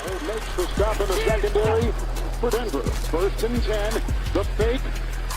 It makes the stop in the secondary for Denver. 1st and 10. The fake.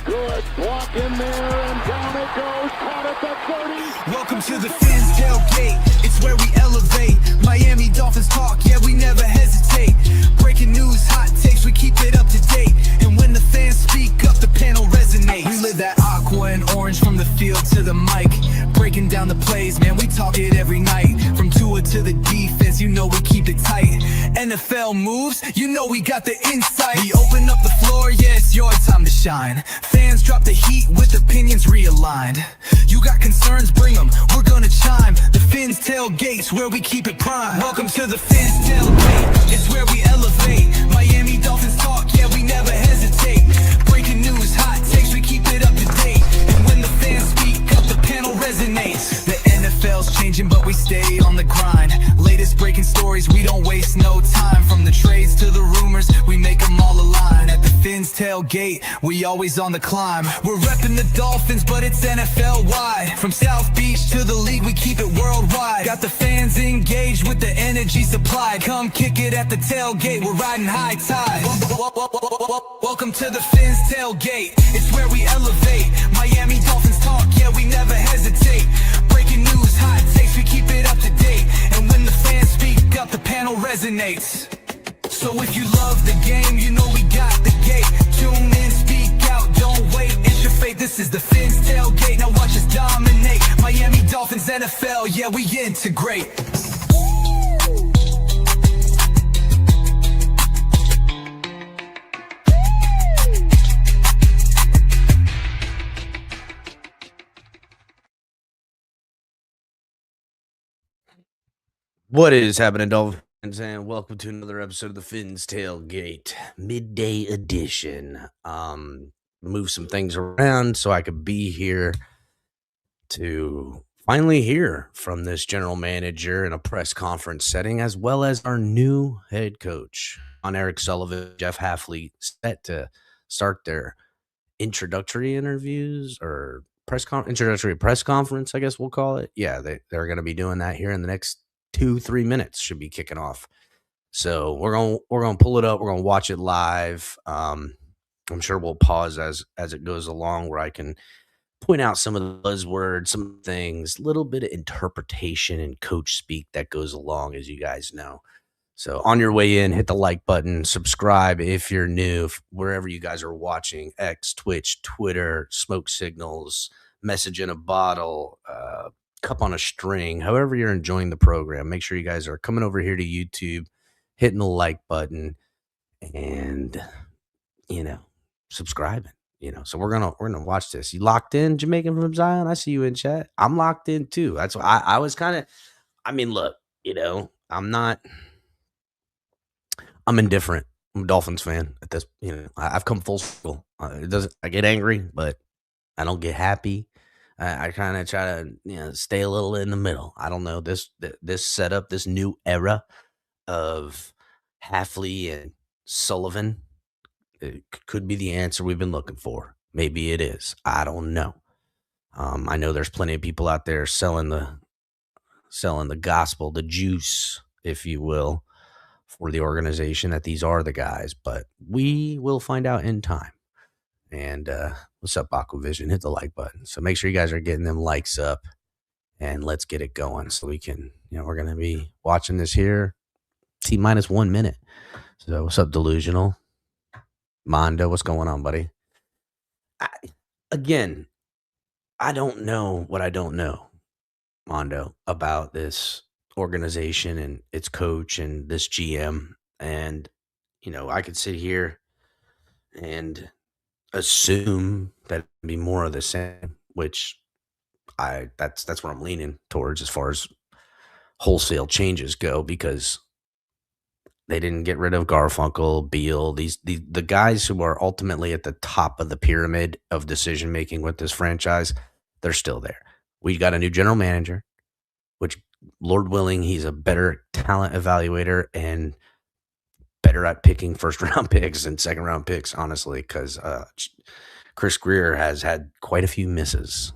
Good block in there, and down it goes. Caught at the 30. Welcome to the Fins tailgate. It's where we elevate. Miami Dolphins talk, yeah, we never hesitate. Breaking news, hot takes, we keep it up to date. And when the fans speak up, the panel resonates. We live that aqua and orange from the field to the mic. Breaking down the plays, man, we talk it every night. From Tua to the defense, you know we keep it tight. NFL moves, you know we got the insight. We open up the floor, yeah, it's your time to shine. Fans drop the heat with opinions realigned. You got concerns, bring them, we're gonna chime. The Fins tailgate's where we keep it prime. Welcome to the Fins tailgate, it's where we elevate. Miami Dolphins talk, yeah, we never hesitate. Breaking news, hot takes, we keep it up to date. And when the fans speak up, the panel resonates. The NFL's changing, but we stay on the grind. Latest breaking stories, we don't waste no time. From the trades to the rumors, we make them all align. At the Fins tailgate, we always on the climb. We're repping the Dolphins, but it's NFL wide. From South Beach to the league, we keep it worldwide. Got the fans engaged with the energy supplied. Come kick it at the tailgate, we're riding high tide. Welcome to the Fins tailgate, it's where we elevate. Miami Dolphins talk, yeah, we never hesitate. Breaking news, hot takes, we keep it up to date. And when the fans speak up, the panel resonates. So if you love the game, you know we got the gate. Tune in, speak out, don't wait, it's your fate. This is the Fins tailgate, now watch us dominate. Miami Dolphins, NFL, yeah, we integrate. What is happening, Dolphins? And welcome to another episode of the Fins Tailgate Midday Edition. Move some things around so I could be here to finally hear from this general manager in a press conference setting, as well as our new head coach, Jon-Eric Sullivan, Jeff Hafley, set to start their introductory interviews or introductory press conference, I guess we'll call it. Yeah, they're going to be doing that here in the next 2-3 minutes. Should be kicking off. So we're gonna pull it up. We're gonna watch it live. I'm sure we'll pause as it goes along, where I can point out some of the buzzwords, some things, a little bit of interpretation and coach speak that goes along, as you guys know. So on your way in, hit the like button, subscribe if you're new, wherever you guys are watching, X, Twitch, Twitter, smoke signals, message in a bottle, cup on a string, however you're enjoying the program. Make sure you guys are coming over here to YouTube, hitting the like button, and subscribing. So we're gonna watch this. You locked in, Jamaican from Zion? I see you in chat. I'm locked in too. That's why I was kind of. I mean, look, I'm indifferent. I'm a Dolphins fan at this. I've come full circle. I get angry, but I don't get happy. I kind of try to stay a little in the middle. I don't know, this setup, this new era of Hafley and Sullivan, it could be the answer we've been looking for. Maybe it is. I don't know. I know there's plenty of people out there selling the gospel, the juice, if you will, for the organization that these are the guys. But we will find out in time. And what's up, Aquavision? Hit the like button. So make sure you guys are getting them likes up, and let's get it going so we can, we're going to be watching this here. T-minus 1 minute. So what's up, Delusional? Mondo, what's going on, buddy? I don't know what I don't know, Mondo, about this organization and its coach and this GM. And, I could sit here and assume that it'd be more of the same, which that's what I'm leaning towards as far as wholesale changes go, because they didn't get rid of Garfunkel, Beal, the guys who are ultimately at the top of the pyramid of decision making with this franchise. They're still there. We got a new general manager, which, Lord willing, he's a better talent evaluator and better at picking first-round picks and second-round picks, honestly, because Chris Greer has had quite a few misses.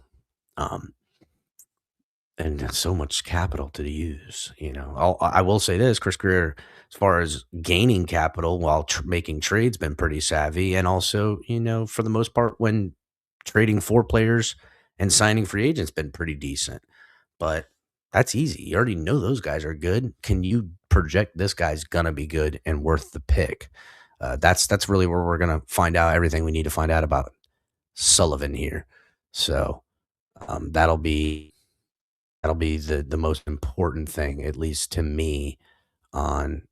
and that's so much capital to use. I will say this: Chris Greer, as far as gaining capital while making trades, been pretty savvy, and also, for the most part, when trading for players and signing free agents, been pretty decent. But that's easy. You already know those guys are good. Can you project this guy's gonna be good and worth the pick? That's really where we're gonna find out everything we need to find out about Sullivan here. So that'll be the most important thing, at least to me, on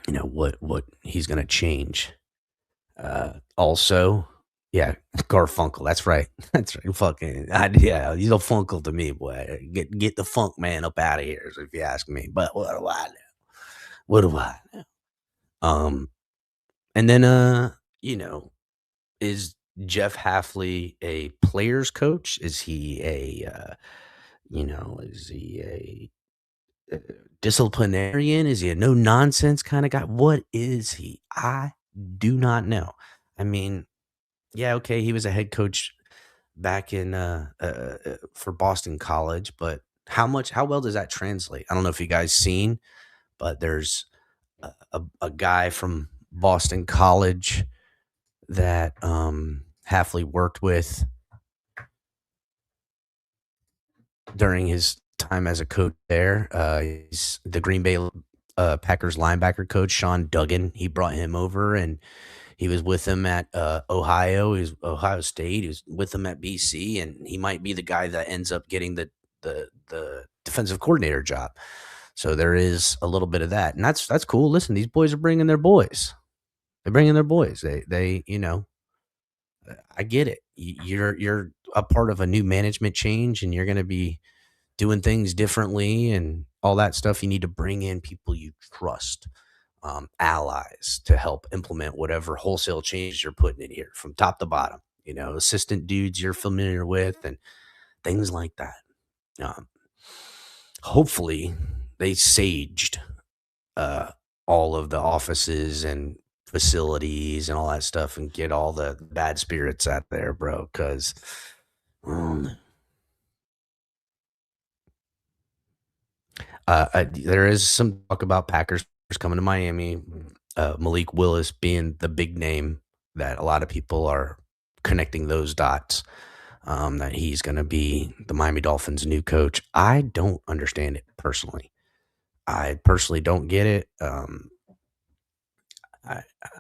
what he's gonna change. Also, yeah, Garfunkel. That's right. That's right. Yeah, he's a funkle to me, boy. Get the funk man up out of here, if you ask me. But what do I know? What do I know? And then is Jeff Hafley a player's coach? Is he is he a disciplinarian? Is he a no nonsense kind of guy? What is he? I do not know. I mean, yeah, okay, he was a head coach back in for Boston College, but how well does that translate? I don't know if you guys seen, but there's a guy from Boston College that Hafley worked with during his time as a coach there. He's the Green Bay Packers linebacker coach, Sean Duggan. He brought him over, and he was with him at Ohio. He was Ohio State. He was with him at BC, and he might be the guy that ends up getting the defensive coordinator job. So there is a little bit of that, and that's cool. Listen, these boys are bringing their boys. They're bringing their boys. They I get it. You're a part of a new management change, and you're going to be doing things differently and all that stuff. You need to bring in people you trust, allies, to help implement whatever wholesale changes you're putting in here from top to bottom. Assistant dudes you're familiar with and things like that. Hopefully, they saged all of the offices and facilities and all that stuff and get all the bad spirits out there, bro. Because there is some talk about Packers coming to Miami. Malik Willis being the big name that a lot of people are connecting those dots. That he's going to be the Miami Dolphins' new coach. I don't understand it personally. I personally don't get it. I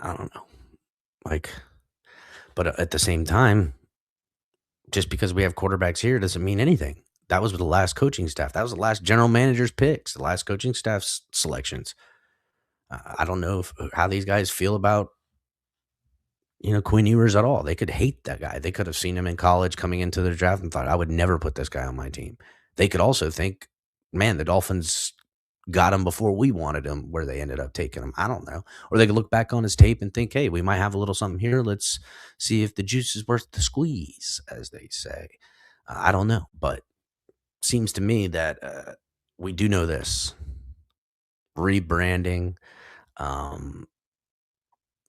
don't know. But at the same time, just because we have quarterbacks here doesn't mean anything. That was with the last coaching staff. That was the last general manager's picks, the last coaching staff's selections. I don't know how these guys feel about, Quinn Ewers at all. They could hate that guy. They could have seen him in college coming into the draft and thought, I would never put this guy on my team. They could also think, man, the Dolphins got him before we wanted him, where they ended up taking him. I don't know. Or they could look back on his tape and think, hey, we might have a little something here. Let's see if the juice is worth the squeeze, as they say. I don't know. But seems to me that we do know this. Rebranding,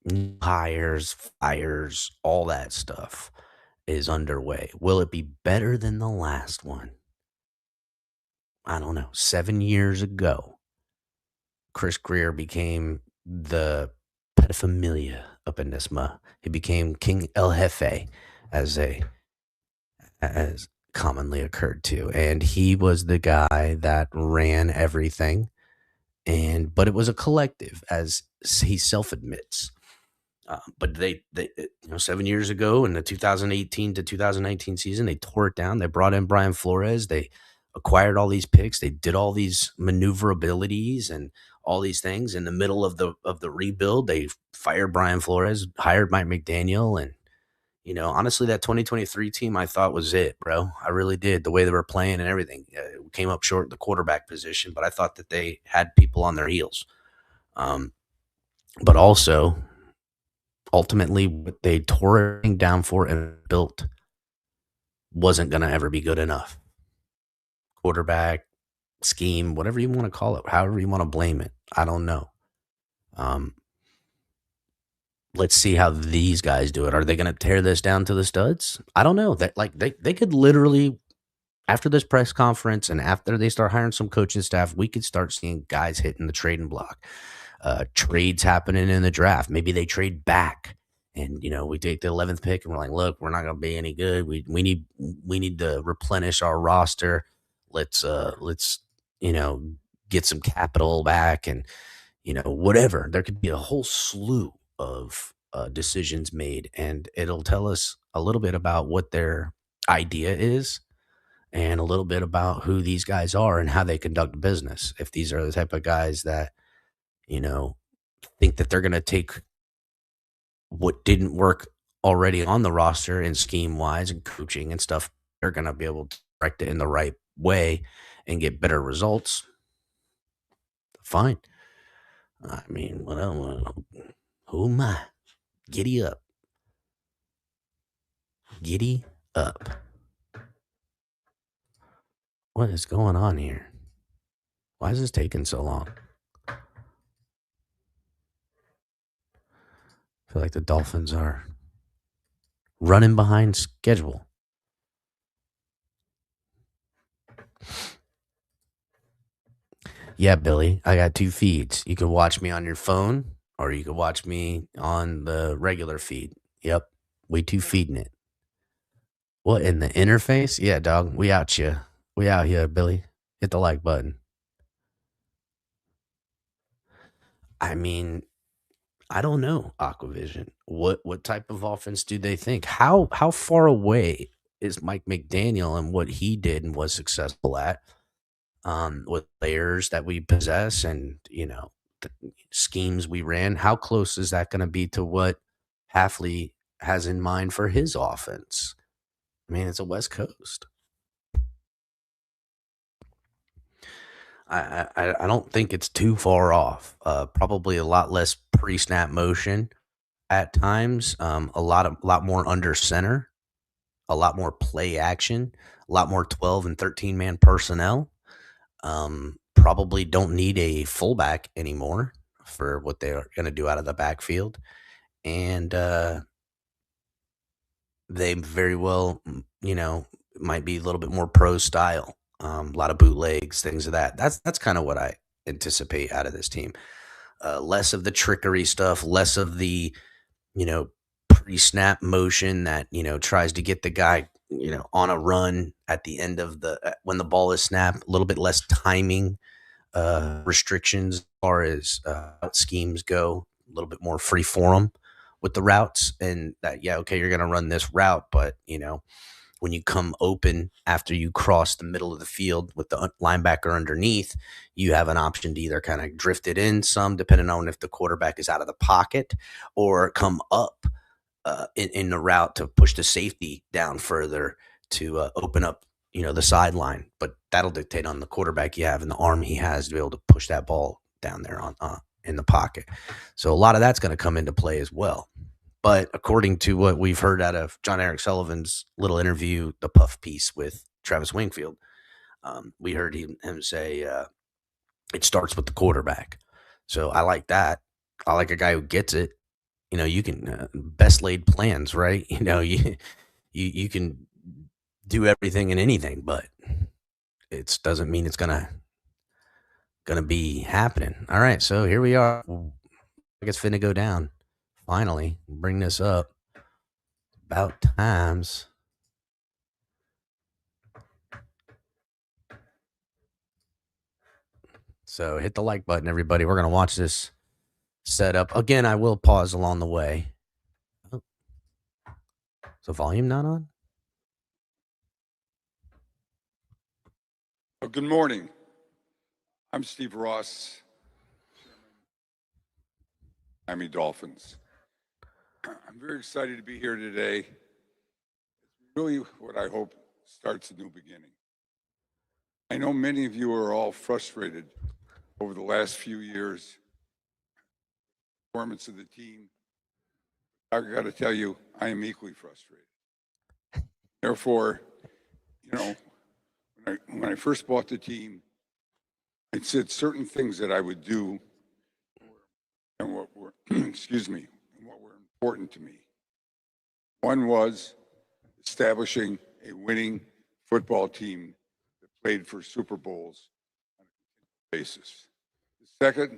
new hires, fires, all that stuff is underway. Will it be better than the last one? I don't know. 7 years ago, Chris Greer became the pedophilia up in this He became King El Jefe, as commonly occurred to. And he was the guy that ran everything. But it was a collective, as he self-admits. But they 7 years ago in the 2018 to 2019 season, they tore it down. They brought in Brian Flores. They acquired all these picks. They did all these maneuverabilities and all these things in the middle of the rebuild. They fired Brian Flores, hired Mike McDaniel, and honestly, that 2023 team I thought was it, bro. I really did. The way they were playing and everything, came up short at the quarterback position, but I thought that they had people on their heels. But also, ultimately, what they tore everything down for and built wasn't going to ever be good enough. Quarterback, scheme, whatever you want to call it, however you want to blame it. I don't know. Let's see how these guys do it. Are they going to tear this down to the studs? I don't know. That they could literally after this press conference and after they start hiring some coaching staff, we could start seeing guys hitting the trading block, trades happening in the draft. Maybe they trade back, and we take the 11th pick, and we're like, look, we're not going to be any good. We need to replenish our roster. Let's get some capital back, and whatever. There could be a whole slew of decisions made, and it'll tell us a little bit about what their idea is and a little bit about who these guys are and how they conduct business. If these are the type of guys that, think that they're going to take what didn't work already on the roster and scheme wise and coaching and stuff, they're going to be able to direct it in the right way and get better results. Fine. I mean, who am I? Giddy up. Giddy up. What is going on here? Why is this taking so long? I feel like the Dolphins are running behind schedule. Yeah, Billy, I got 2 feeds. You can watch me on your phone or you can watch me on the regular feed. Yep, we 2 feeding it. What, in the interface? Yeah, dog, we out here. We out here, Billy. Hit the like button. I mean, I don't know, Aquavision. What type of offense do they think? How far away is Mike McDaniel and what he did and was successful at with players that we possess and the schemes we ran? How close is that going to be to what Hafley has in mind for his offense? I mean, it's a West Coast. I don't think it's too far off. Probably a lot less pre-snap motion at times. A lot more under center, a lot more play action, a lot more 12 and 13 man personnel. Probably don't need a fullback anymore for what they're going to do out of the backfield. And they very well, might be a little bit more pro style. A lot of bootlegs, things of that. That's kind of what I anticipate out of this team. Less of the trickery stuff, less of the, pre-snap motion that, tries to get the guy, on a run at the end of when the ball is snapped, a little bit less timing restrictions as far as schemes go, a little bit more free form with the routes, and that, yeah, okay, you're going to run this route, but, when you come open after you cross the middle of the field with the linebacker underneath, you have an option to either kind of drift it in some, depending on if the quarterback is out of the pocket, or come up in the route to push the safety down further to open up, the sideline. But that'll dictate on the quarterback you have and the arm he has to be able to push that ball down there on in the pocket. So a lot of that's going to come into play as well. But according to what we've heard out of Jon-Eric Sullivan's little interview, the puff piece with Travis Wingfield, we heard him say it starts with the quarterback. So I like that. I like a guy who gets it. You can best laid plans, right? You can do everything and anything, but it doesn't mean it's gonna be happening. All right, so here we are. I guess finna go down. Finally, bring this up. About times. So hit the like button, everybody. We're gonna watch this set up. Again, I will pause along the way. Oh. Is the volume not on? Well, good morning. I'm Steve Ross, Miami Dolphins. I'm very excited to be here today. It's really what I hope starts a new beginning. I know many of you are all frustrated over the last few years, performance of the team. I got to tell you, I am equally frustrated. Therefore, when I first bought the team, I said certain things that I would do and what were, what were important to me. One was establishing a winning football team played for Super Bowls on a basis. The second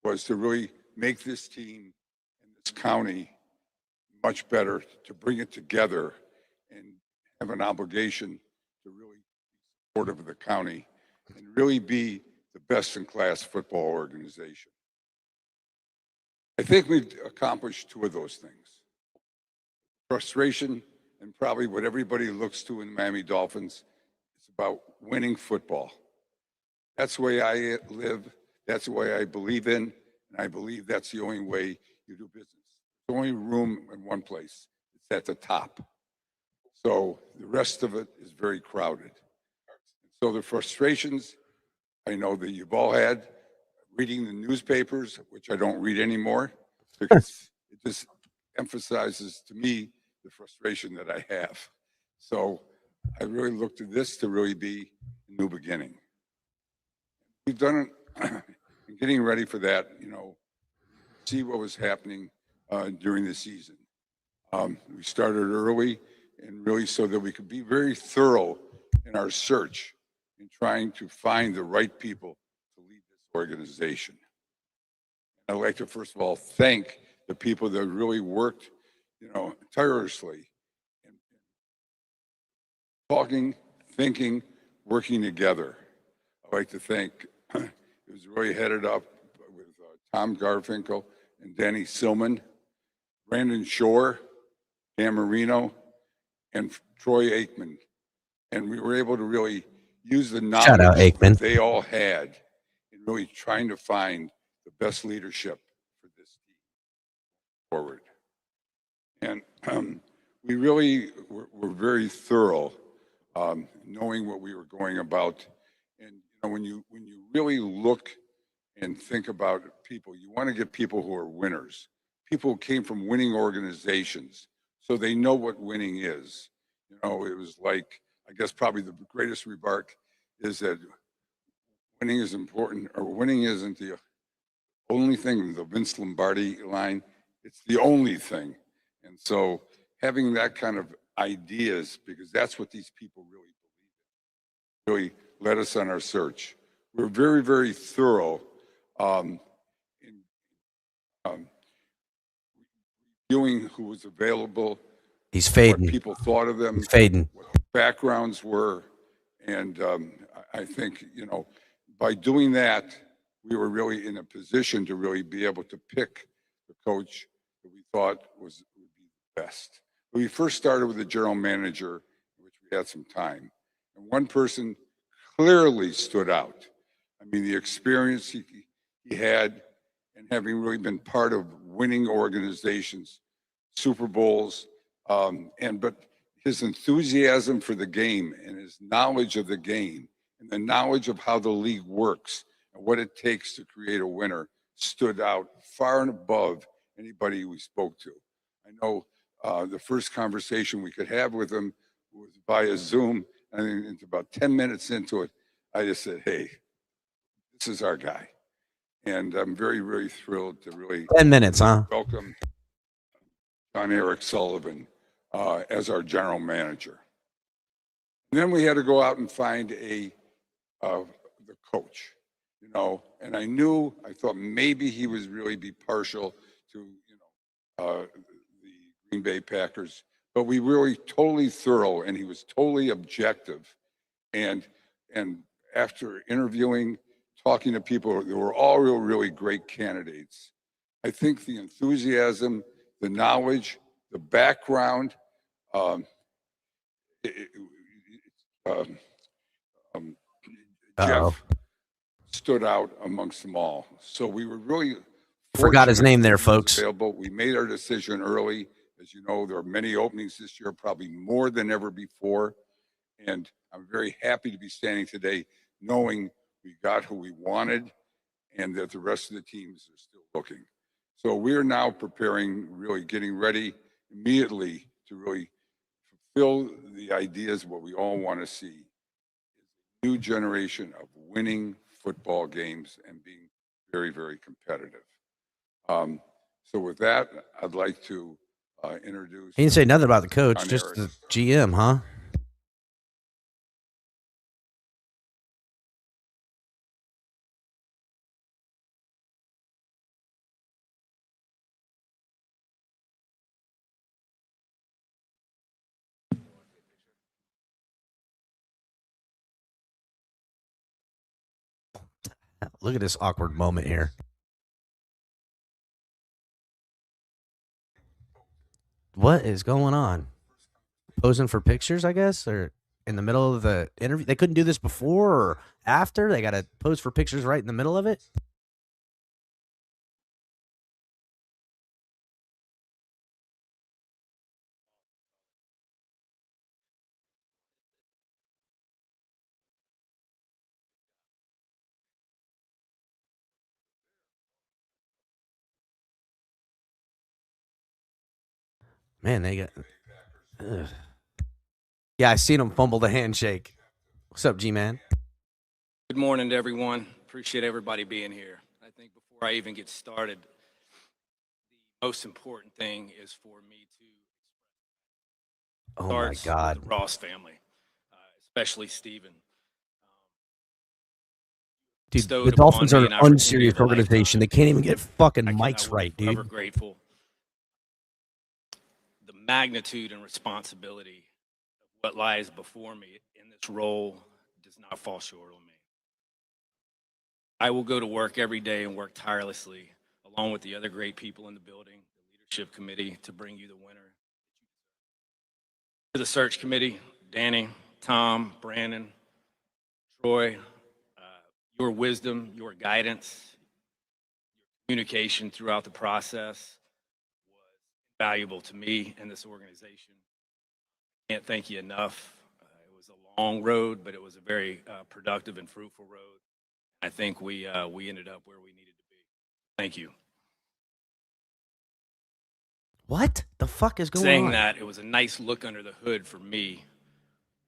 was to really make this team and this county much better, to bring it together and have an obligation to really be supportive of the county and really be the best in class football organization. I think we've accomplished two of those things. Frustration, and probably what everybody looks to in the Miami Dolphins, it's about winning football. That's the way I live. That's the way I believe in. And I believe that's the only way you do business. There's only room in one place. It's at the top. So the rest of it is very crowded. So the frustrations, I know that you've all had, reading the newspapers, which I don't read anymore, because it just emphasizes to me the frustration that I have. So I really look to this to really be a new beginning. We've done it in getting ready for that, see what was happening during the season. We started early and really so that we could be very thorough in our search in trying to find the right people to lead this organization. I'd like to first of all thank the people that really worked, tirelessly in talking, thinking, working together. I'd like to thank, it was really headed up with Tom Garfinkel and Danny Silman, Brandon Shore, Dan Marino, and Troy Aikman. And we were able to really use the knowledge that they all had in really trying to find the best leadership for this team forward. And we really were very thorough, knowing what we were going about. And when you really look and think about people, you want to get people who are winners, people who came from winning organizations, so they know what winning is. It was like, I guess probably the greatest remark is that winning is important, or winning isn't the only thing, the Vince Lombardi line, it's the only thing. And so having that kind of ideas, because that's what these people really believe in, really led us on our search. We're very, very thorough in viewing who was available. He's fading. What people thought of them. He's fading. What their backgrounds were. And I think, by doing that, we were really in a position to really be able to pick the coach that we thought would be the best. When we first started with the general manager, which we had some time, and one person clearly stood out. I mean, the experience he had, and having really been part of winning organizations, Super Bowls, but his enthusiasm for the game and his knowledge of the game and the knowledge of how the league works and what it takes to create a winner stood out far and above anybody we spoke to. I know the first conversation we could have with him was via Zoom, and it's about 10 minutes into it, I just said, hey, this is our guy. And I'm very, very thrilled to really 10 minutes, huh? welcome Jon-Eric Sullivan as our general manager. And then we had to go out and find the coach, and I thought maybe he was really be partial to, the Green Bay Packers, but we really totally thorough, and he was totally objective. And after interviewing, talking to people, they were all really great candidates. I think the enthusiasm, the knowledge, the background, Jeff stood out amongst them all. So we were really forgot his name there, folks. Available. We made our decision early. As you know, there are many openings this year, probably more than ever before. And I'm very happy to be standing today knowing we got who we wanted and that the rest of the teams are still looking. So we are now preparing, really getting ready immediately to really fulfill the ideas, what we all want to see. New generation of winning football games and being very, very competitive. So with that, I'd like to introduce. He didn't say nothing about the coach, Jon-Eric. just the GM, huh? Look at this awkward moment here. What is going on? Posing for pictures, I guess, or in the middle of the interview? They couldn't do this before or after? They got to pose for pictures right in the middle of it? Man, they got. Ugh. Yeah, I seen him fumble the handshake. What's up, G-Man? Good morning to everyone. Appreciate everybody being here. I think before I even get started, the most important thing is for me to Oh my start God, with the Ross family, especially Stephen. dude! Bestowed The Dolphins upon are me an an unserious opportunity of a organization. lifetime. They can't even get fucking I mics will right, be forever dude. grateful. The magnitude and responsibility of what lies before me in this role does not fall short on me. I will go to work every day and work tirelessly, along with the other great people in the building, the leadership committee, to bring you the winner. To the search committee, Danny, Tom, Brandon, Troy, your wisdom, your guidance, your communication throughout the process was valuable to me and this organization. Can't thank you enough. It was a long road, but it was a very productive and fruitful road. I think we ended up where we needed to be. Thank you. What the fuck is going Saying on? that, it was a nice look under the hood for me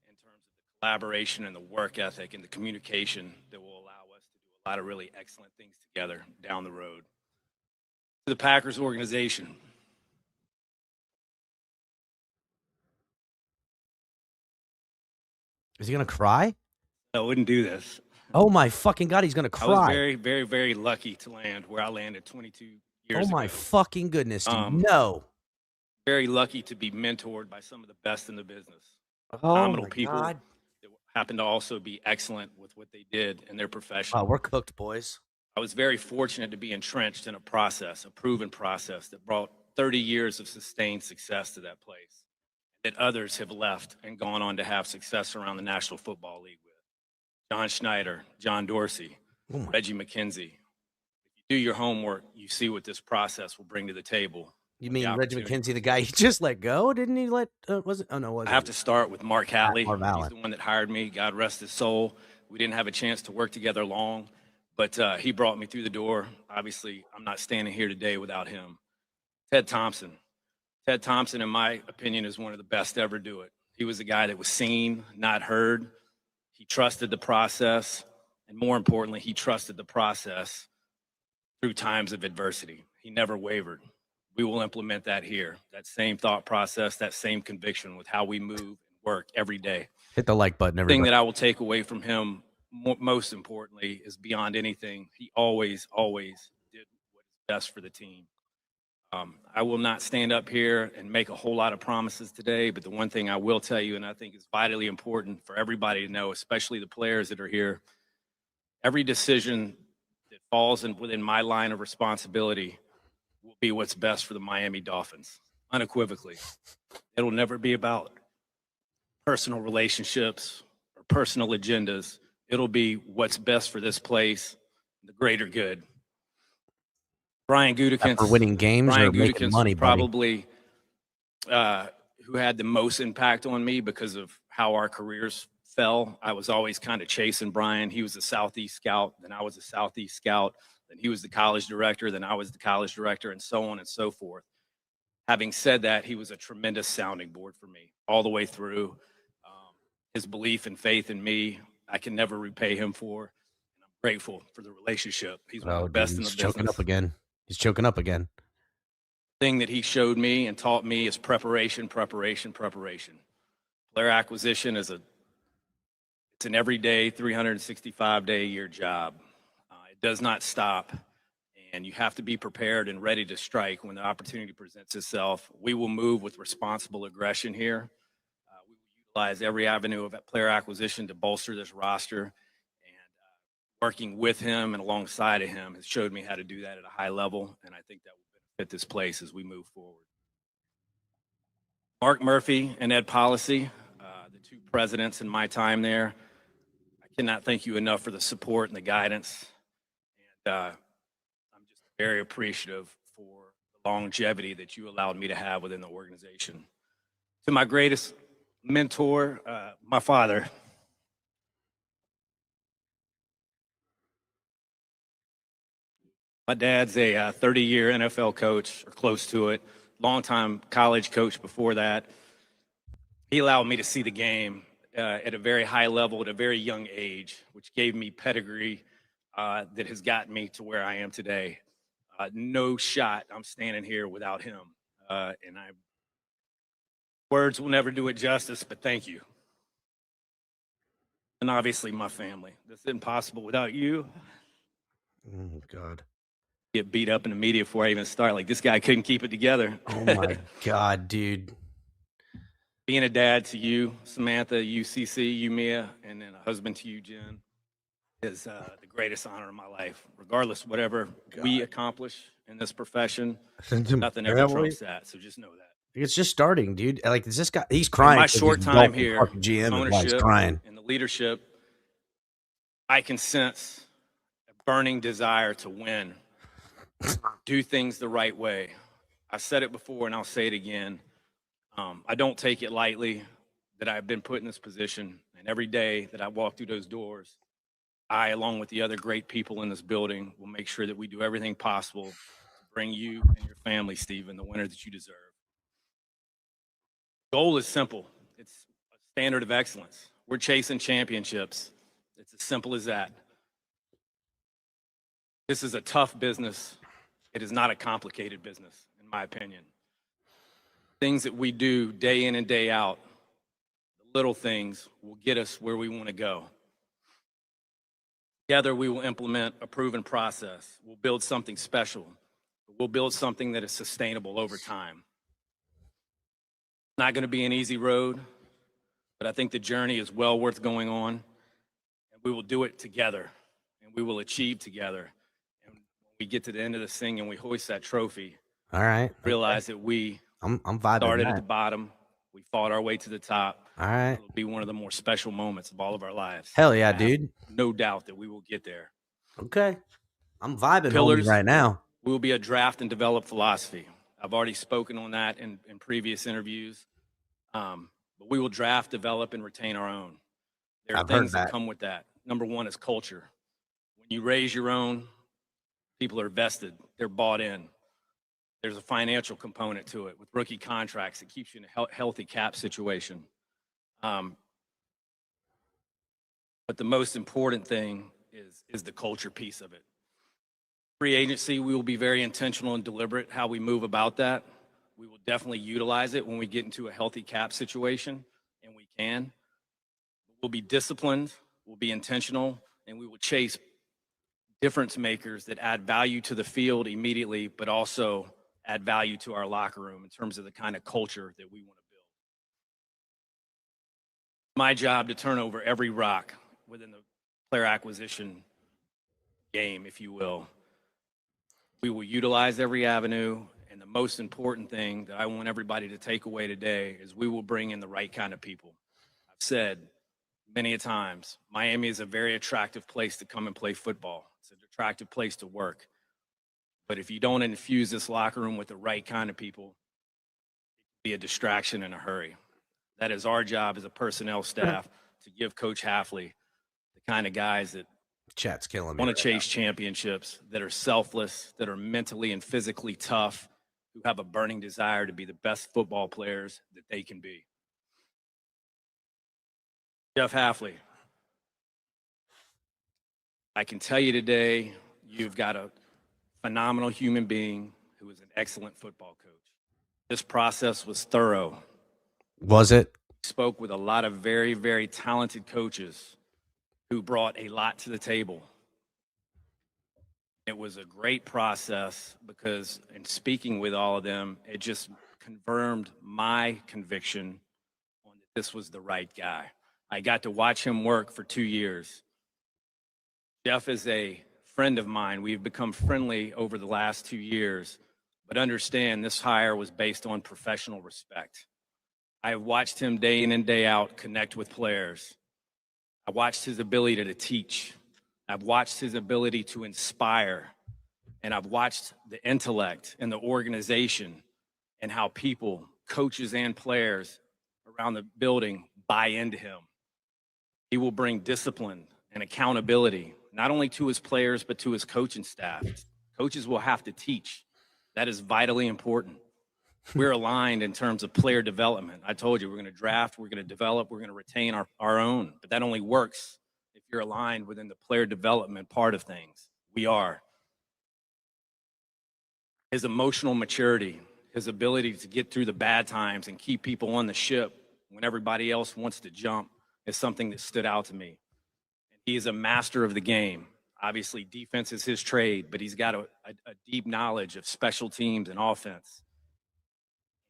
in terms of the collaboration and the work ethic and the communication that will allow us to do a lot of really excellent things together down the road. To the Packers organization, Is he gonna cry? I wouldn't do this. Oh my fucking God, he's gonna I was cry. very, very, very lucky to land where I landed 22 years Oh ago. my fucking goodness, dude. Um, No. Very lucky to be mentored by some of the best in the business. Oh Phenomenal my people God. that happen to also be excellent with what they did in their profession. Wow, we're cooked, boys. I was very fortunate to be entrenched in a process, a proven process that brought 30 years of sustained success to that place, that others have left and gone on to have success around the National Football League with. John Schneider, John Dorsey, Oh my. Reggie McKenzie. If you do your homework, you see what this process will bring to the table. You The mean Reggie opportunity. McKenzie, the guy he just let go? Didn't he let? Was it? Oh no, was I it? have to start with Mark Hafley. Marv He's Allen. the one that hired me. God rest his soul. We didn't have a chance to work together long, but he brought me through the door. Obviously, I'm not standing here today without him. Ted Thompson. Ted Thompson, in my opinion, is one of the best to ever do it. He was a guy that was seen, not heard. He trusted the process, and more importantly, he trusted the process through times of adversity. He never wavered. We will implement that here. That same thought process, that same conviction with how we move and work every day. Hit the like button, The everybody. thing that I will take away from him, most importantly, is beyond anything, he always, always did what is best for the team. I will not stand up here and make a whole lot of promises today, but the one thing I will tell you, and I think is vitally important for everybody to know, especially the players that are here, every decision that falls within my line of responsibility will be what's best for the Miami Dolphins, unequivocally. It'll never be about personal relationships or personal agendas. It'll be what's best for this place, the greater good. Brian Gutekunst. For winning games or making money, buddy? Probably who had the most impact on me because of how our careers fell. I was always kind of chasing Brian. He was a Southeast scout, then I was a Southeast scout, then he was the college director, then I was the college director, and so on and so forth. Having said that, he was a tremendous sounding board for me all the way through. His belief and faith in me, I can never repay him for. And I'm grateful for the relationship. He's one of the best in the He's business. choking up again. He's choking up again. Thing that he showed me and taught me is preparation, preparation, preparation. Player acquisition is it's an everyday 365-day-a-year job. It does not stop, and you have to be prepared and ready to strike when the opportunity presents itself. We will move with responsible aggression here. We will utilize every avenue of player acquisition to bolster this roster. And working with him and alongside of him has showed me how to do that at a high level, and I think that will benefit this place as we move forward. Mark Murphy and Ed Policy, the two presidents in my time there, I cannot thank you enough for the support and the guidance. And I'm just very appreciative for the longevity that you allowed me to have within the organization. To my greatest mentor, my father. My dad's a 30-year NFL coach, or close to it, longtime college coach before that. He allowed me to see the game at a very high level at a very young age, which gave me pedigree that has gotten me to where I am today. No shot I'm standing here without him. Words will never do it justice, but thank you. And obviously my family. This isn't possible without you. Oh, God. Get beat up in the media before I even start. Like, this guy couldn't keep it together. Oh, my God, dude. Being a dad to you, Samantha, you, CC, you, Mia, and then a husband to you, Jen, is the greatest honor of my life. Regardless, whatever we accomplish in this profession, nothing ever trumps that. So just know that. It's just starting, dude. Like, is this guy? He's crying. In my short time here, GM ownership is crying. and the leadership, I can sense a burning desire to win, do things the right way. I've said it before, and I'll say it again. I don't take it lightly that I've been put in this position, and every day that I walk through those doors, I, along with the other great people in this building, will make sure that we do everything possible to bring you and your family, Stephen, the winner that you deserve. The goal is simple. It's a standard of excellence. We're chasing championships. It's as simple as that. This is a tough business. It is not a complicated business, in my opinion. Things that we do day in and day out, the little things will get us where we want to go. Together, we will implement a proven process. We'll build something special. We'll build something that is sustainable over time. Not going to be an easy road, but I think the journey is well worth going on, and we will do it together, and we will achieve together. And when we get to the end of this thing and we hoist that trophy, all right, realize that we I'm vibing. Started at the bottom. We fought our way to the top. All right. It'll be one of the more special moments of all of our lives. Hell yeah, dude. No doubt that we will get there. Okay. I'm vibing Pillars right now. We will be a draft and develop philosophy. I've already spoken on that in previous interviews. But we will draft, develop, and retain our own. There are things that come with that. Number one is culture. When you raise your own, people are vested. They're bought in. There's a financial component to it with rookie contracts. It keeps you in a healthy cap situation. But the most important thing is the culture piece of it. Free agency, we will be very intentional and deliberate how we move about that. We will definitely utilize it when we get into a healthy cap situation, and we can. We'll be disciplined, we'll be intentional, and we will chase difference makers that add value to the field immediately, but also add value to our locker room in terms of the kind of culture that we want to build. My job to turn over every rock within the player acquisition game, if you will. We will utilize every avenue, and the most important thing that I want everybody to take away today is we will bring in the right kind of people. I've said many a times, Miami is a very attractive place to come and play football. It's an attractive place to work. But if you don't infuse this locker room with the right kind of people, it can be a distraction in a hurry. That is our job as a personnel staff, to give Coach Hafley the kind of guys that Chat's killing me. Want to chase championships, that are selfless, that are mentally and physically tough, who have a burning desire to be the best football players that they can be. Jeff Hafley, I can tell you today, you've got a phenomenal human being who is an excellent football coach. This process was thorough. Was it? Spoke with a lot of very, very talented coaches who brought a lot to the table. It was a great process because in speaking with all of them, it just confirmed my conviction on that this was the right guy. I got to watch him work for 2 years. Jeff is a friend of mine. We've become friendly over the last 2 years, but understand this hire was based on professional respect. I have watched him day in and day out connect with players. I watched his ability to teach. I've watched his ability to inspire. And I've watched the intellect and the organization and how people, coaches and players around the building buy into him. He will bring discipline and accountability, not only to his players, but to his coaching staff. Coaches will have to teach. That is vitally important. We're aligned in terms of player development. I told you, we're going to draft, we're going to develop, we're going to retain our own. But that only works if you're aligned within the player development part of things. We are. His emotional maturity, his ability to get through the bad times and keep people on the ship when everybody else wants to jump is something that stood out to me. He is a master of the game. Obviously, defense is his trade, but he's got a deep knowledge of special teams and offense.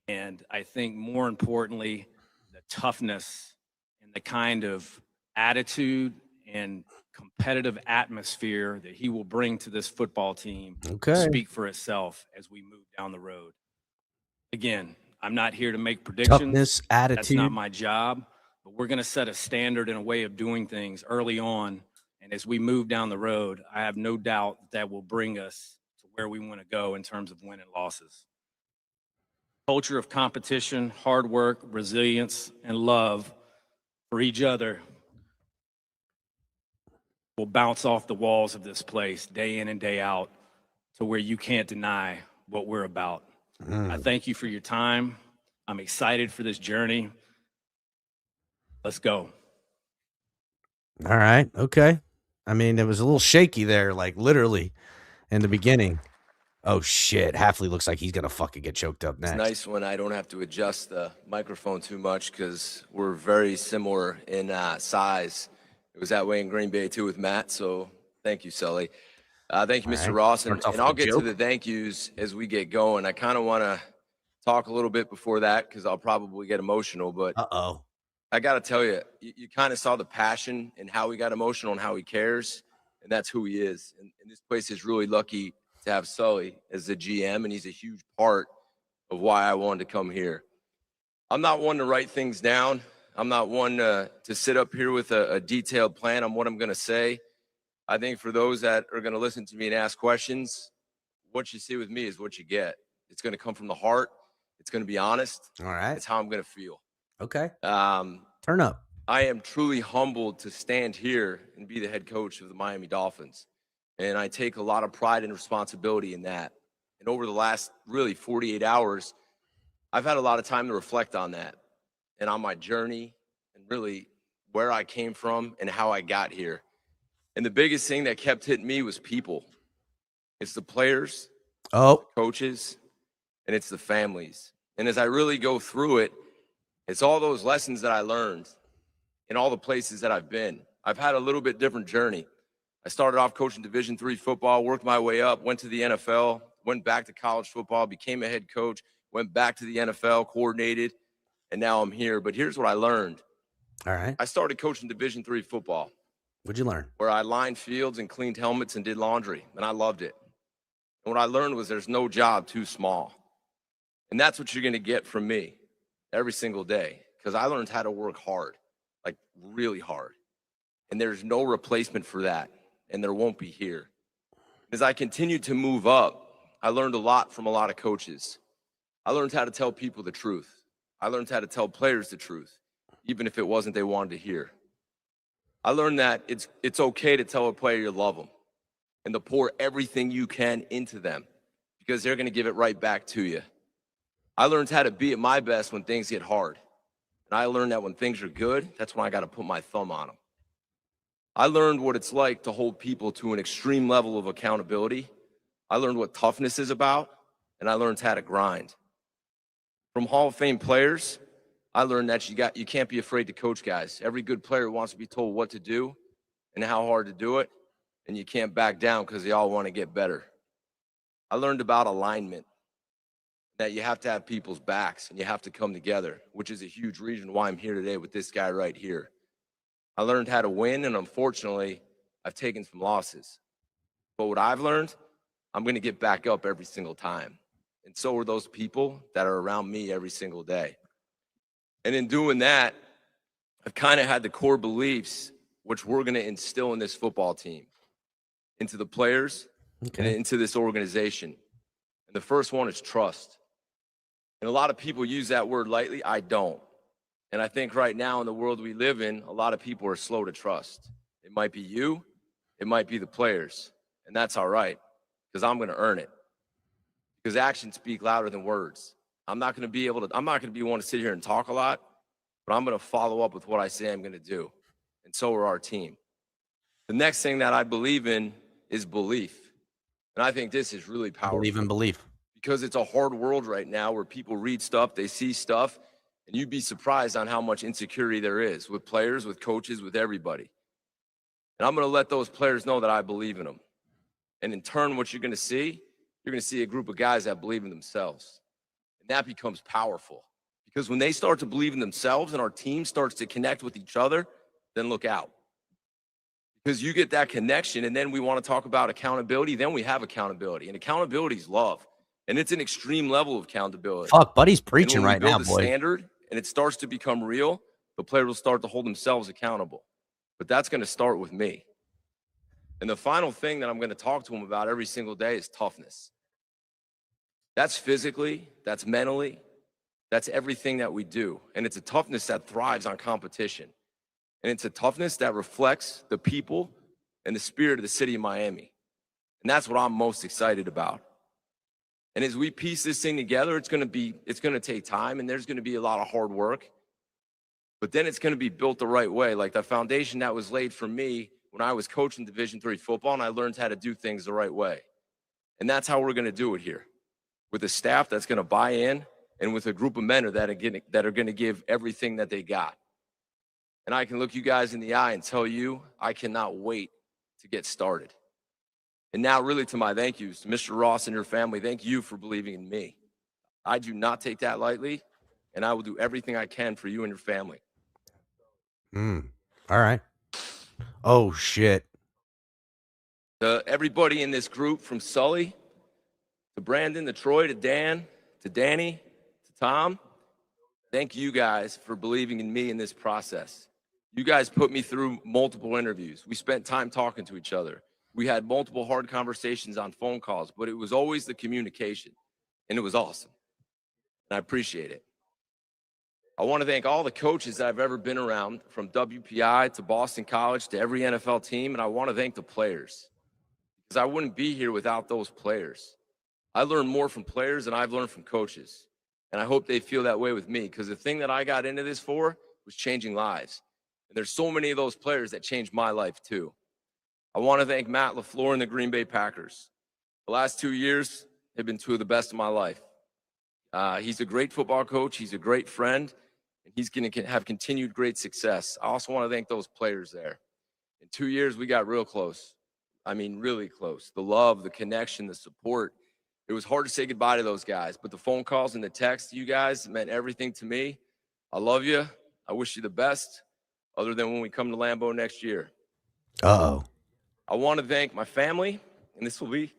And I think more importantly, the toughness and the kind of attitude and competitive atmosphere that he will bring to this football team speak for itself as we move down the road. Again, I'm not here to make predictions. Toughness, attitude. That's not my job. But we're going to set a standard and a way of doing things early on. And as we move down the road, I have no doubt that will bring us to where we want to go in terms of win and losses. Culture of competition, hard work, resilience, and love for each other will bounce off the walls of this place day in and day out to where you can't deny what we're about. I thank you for your time. I'm excited for this journey. Let's go. All right. Okay. I mean, it was a little shaky there, like literally in the beginning. Oh, shit. Hafley looks like he's going to fucking get choked up next. It's nice when I don't have to adjust the microphone too much because we're very similar in size. It was that way in Green Bay, too, with Matt. So thank you, Sully. Thank you, Mr. Ross. And I'll get to the thank yous as we get going. I kind of want to talk a little bit before that because I'll probably get emotional. But I got to tell you, you kind of saw the passion and how he got emotional and how he cares. And that's who he is. And this place is really lucky to have Sully as the GM, and he's a huge part of why I wanted to come here. I'm not one to write things down. I'm not one to sit up here with a detailed plan on what I'm going to say. I think for those that are going to listen to me and ask questions, what you see with me is what you get. It's going to come from the heart. It's going to be honest. All right. It's how I'm going to feel. Okay. Turn up. I am truly humbled to stand here and be the head coach of the Miami Dolphins. And I take a lot of pride and responsibility in that. And over the last really 48 hours, I've had a lot of time to reflect on that and on my journey and really where I came from and how I got here. And the biggest thing that kept hitting me was people. It's the players, the coaches, and it's the families. And as I really go through it, it's all those lessons that I learned in all the places that I've been. I've had a little bit different journey. I started off coaching Division III football, worked my way up, went to the NFL, went back to college football, became a head coach, went back to the NFL, coordinated, and now I'm here. But here's what I learned. All right. I started coaching Division III football. What'd you learn? Where I lined fields and cleaned helmets and did laundry, and I loved it. And what I learned was there's no job too small. And that's what you're going to get from me every single day, because I learned how to work hard, like really hard. And there's no replacement for that, and there won't be here. As I continued to move up, I learned a lot from a lot of coaches. I learned how to tell people the truth. I learned how to tell players the truth, even if it wasn't they wanted to hear. I learned that it's okay to tell a player you love them and to pour everything you can into them because they're going to give it right back to you. I learned how to be at my best when things get hard. And I learned that when things are good, that's when I got to put my thumb on them. I learned what it's like to hold people to an extreme level of accountability. I learned what toughness is about, and I learned how to grind. From Hall of Fame players, I learned that you can't be afraid to coach guys. Every good player wants to be told what to do and how hard to do it, and you can't back down because they all want to get better. I learned about alignment, that you have to have people's backs and you have to come together, which is a huge reason why I'm here today with this guy right here. I learned how to win, and unfortunately, I've taken some losses. But what I've learned, I'm going to get back up every single time. And so are those people that are around me every single day. And in doing that, I've kind of had the core beliefs which we're going to instill in this football team, into the players, and into this organization. And the first one is trust. And a lot of people use that word lightly. I don't. And I think right now in the world we live in, a lot of people are slow to trust. It might be you, it might be the players. And that's all right, because I'm going to earn it. Because actions speak louder than words. I'm not going to be one to sit here and talk a lot, but I'm going to follow up with what I say I'm going to do. And so are our team. The next thing that I believe in is belief. And I think this is really powerful. Believe in belief. Because it's a hard world right now where people read stuff, they see stuff, and you'd be surprised on how much insecurity there is with players, with coaches, with everybody. And I'm going to let those players know that I believe in them. And in turn, what you're going to see a group of guys that believe in themselves. And that becomes powerful. Because when they start to believe in themselves and our team starts to connect with each other, then look out. Because you get that connection, and then we want to talk about accountability, then we have accountability. And accountability is love. And it's an extreme level of accountability. Fuck, buddy's preaching right now, boy. Standard, and it starts to become real, the player will start to hold themselves accountable. But that's going to start with me. And the final thing that I'm going to talk to them about every single day is toughness. That's physically, that's mentally, that's everything that we do. And it's a toughness that thrives on competition. And it's a toughness that reflects the people and the spirit of the city of Miami. And that's what I'm most excited about. And as we piece this thing together, it's going to take time, and there's going to be a lot of hard work. But then it's going to be built the right way, like the foundation that was laid for me when I was coaching Division III football, and I learned how to do things the right way. And that's how we're going to do it here, with a staff that's going to buy in, and with a group of men that are going to give everything that they got. And I can look you guys in the eye and tell you, I cannot wait to get started. And now really to my thank yous, to Mr. Ross and your family, thank you for believing in me. I do not take that lightly, and I will do everything I can for you and your family. All right. Oh, shit. Everybody in this group, from Sully to Brandon to Troy to Dan to Danny to Tom, thank you guys for believing in me in this process. You guys put me through multiple interviews. We spent time talking to each other. We had multiple hard conversations on phone calls, but it was always the communication, and it was awesome. And I appreciate it. I want to thank all the coaches that I've ever been around, from WPI to Boston College to every NFL team, and I want to thank the players, because I wouldn't be here without those players. I learned more from players than I've learned from coaches, and I hope they feel that way with me, because the thing that I got into this for was changing lives. And there's so many of those players that changed my life too. I want to thank Matt LaFleur and the Green Bay Packers. The last 2 years have been two of the best of my life. He's a great football coach. He's a great friend, and he's going to have continued great success. I also want to thank those players there. In 2 years, we got real close. I mean, really close. The love, the connection, the support. It was hard to say goodbye to those guys, but the phone calls and the texts, you guys, meant everything to me. I love you. I wish you the best, other than when we come to Lambeau next year. Uh-oh. I want to thank my family, and this will be.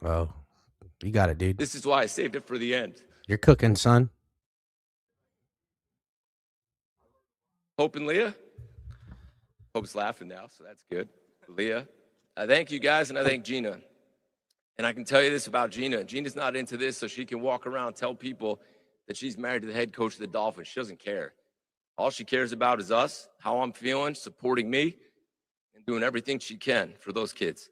Oh, you got it, dude. This is why I saved it for the end. You're cooking, son. Hope and Leah. Hope's laughing now, so that's good. Leah. I thank you guys, and I thank Gina. And I can tell you this about Gina. Gina's not into this, so she can walk around and tell people that she's married to the head coach of the Dolphins. She doesn't care. All she cares about is us, how I'm feeling, supporting me, and doing everything she can for those kids.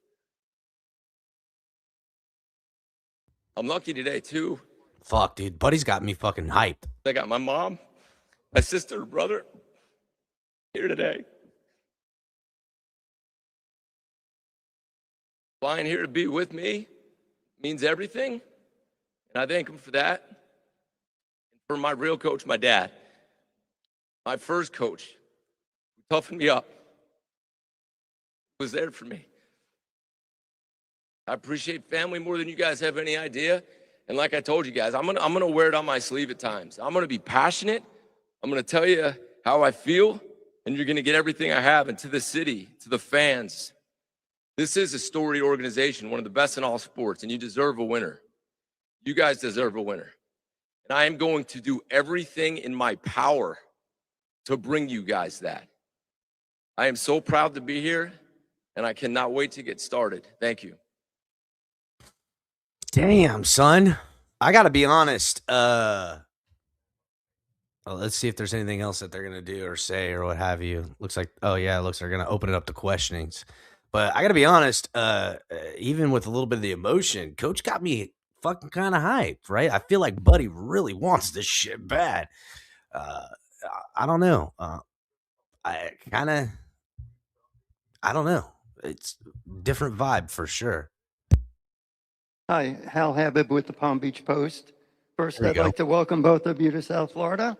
I'm lucky today, too. Fuck, dude. Buddy's got me fucking hyped. I got my mom, my sister, brother here today. Flying here to be with me means everything, and I thank him for that. And for my real coach, my dad, my first coach, who toughened me up, was there for me. I appreciate family more than you guys have any idea. And like I told you guys, I'm gonna wear it on my sleeve at times. I'm gonna be passionate. I'm gonna tell you how I feel, and you're going to get everything I have. And to the city, to the fans, this is a storied organization, one of the best in all sports, and you deserve a winner. You guys deserve a winner. And I am going to do everything in my power to bring you guys that. I am so proud to be here, and I cannot wait to get started. Thank you. Damn, son. I got to be honest. Well, let's see if there's anything else that they're going to do or say or what have you. Looks like, oh, yeah, it looks like they're going to open it up to questionings. But I got to be honest, even with a little bit of the emotion, Coach got me fucking kind of hyped, right? I feel like Buddy really wants this shit bad. I don't know. I don't know. It's different vibe for sure. Hi, Hal Habib with the Palm Beach Post. First, There you I'd go. like to welcome both of you to South Florida.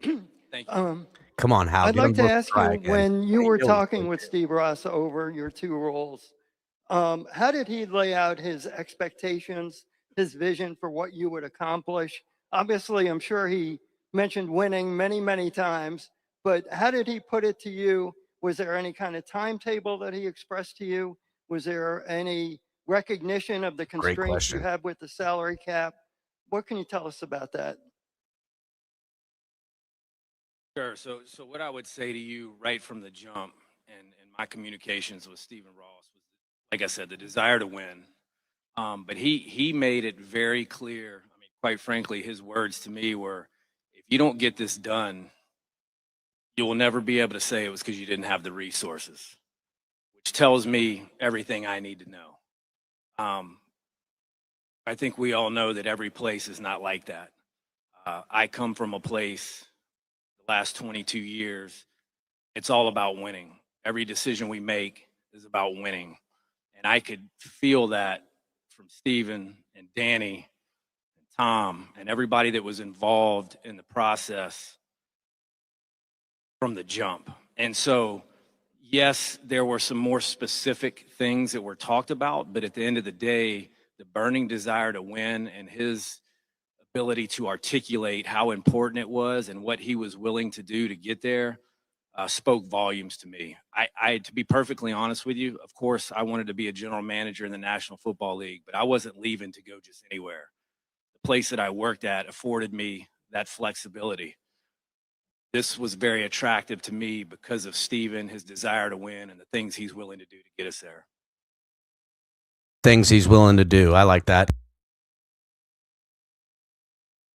Thank you. Come on, Hal. I'd get 'em like to both ask try you, again. when you were Yo, talking with Steve Ross over your two roles, how did he lay out his expectations, his vision for what you would accomplish? Obviously, I'm sure he mentioned winning many, many times, but how did he put it to you? Was there any kind of timetable that he expressed to you? Was there any recognition of the constraints you question. have with the salary cap? What can you tell us about that? Sure. So what I would say to you right from the jump and my communications with Stephen Ross was, like I said, the desire to win. But he made it very clear. I mean, quite frankly, his words to me were, if you don't get this done, you will never be able to say it was because you didn't have the resources, which tells me everything I need to know. I think we all know that every place is not like that. I come from a place, the last 22 years, it's all about winning. Every decision we make is about winning. And I could feel that from Steven and Danny and Tom and everybody that was involved in the process from the jump. And so, yes, there were some more specific things that were talked about, but at the end of the day, the burning desire to win and his ability to articulate how important it was and what he was willing to do to get there spoke volumes to me. I, to be perfectly honest with you, of course, I wanted to be a general manager in the National Football League, but I wasn't leaving to go just anywhere. The place that I worked at afforded me that flexibility. This was very attractive to me because of Steven, his desire to win, and the things he's willing to do to get us there. Things he's willing to do. I like that.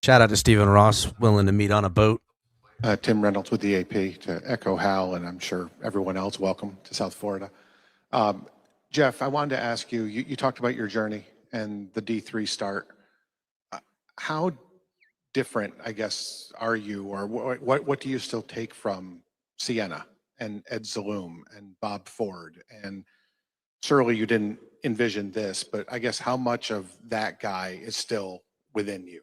Shout out to Stephen Ross, willing to meet on a boat. Tim Reynolds with the AP, to echo Hal, and I'm sure everyone else, welcome to South Florida. Jeff, I wanted to ask you, you talked about your journey and the D3 start. How different, I guess, are you, or what do you still take from Sienna and Ed Zaloom and Bob Ford? And surely you didn't envision this, but I guess how much of that guy is still within you?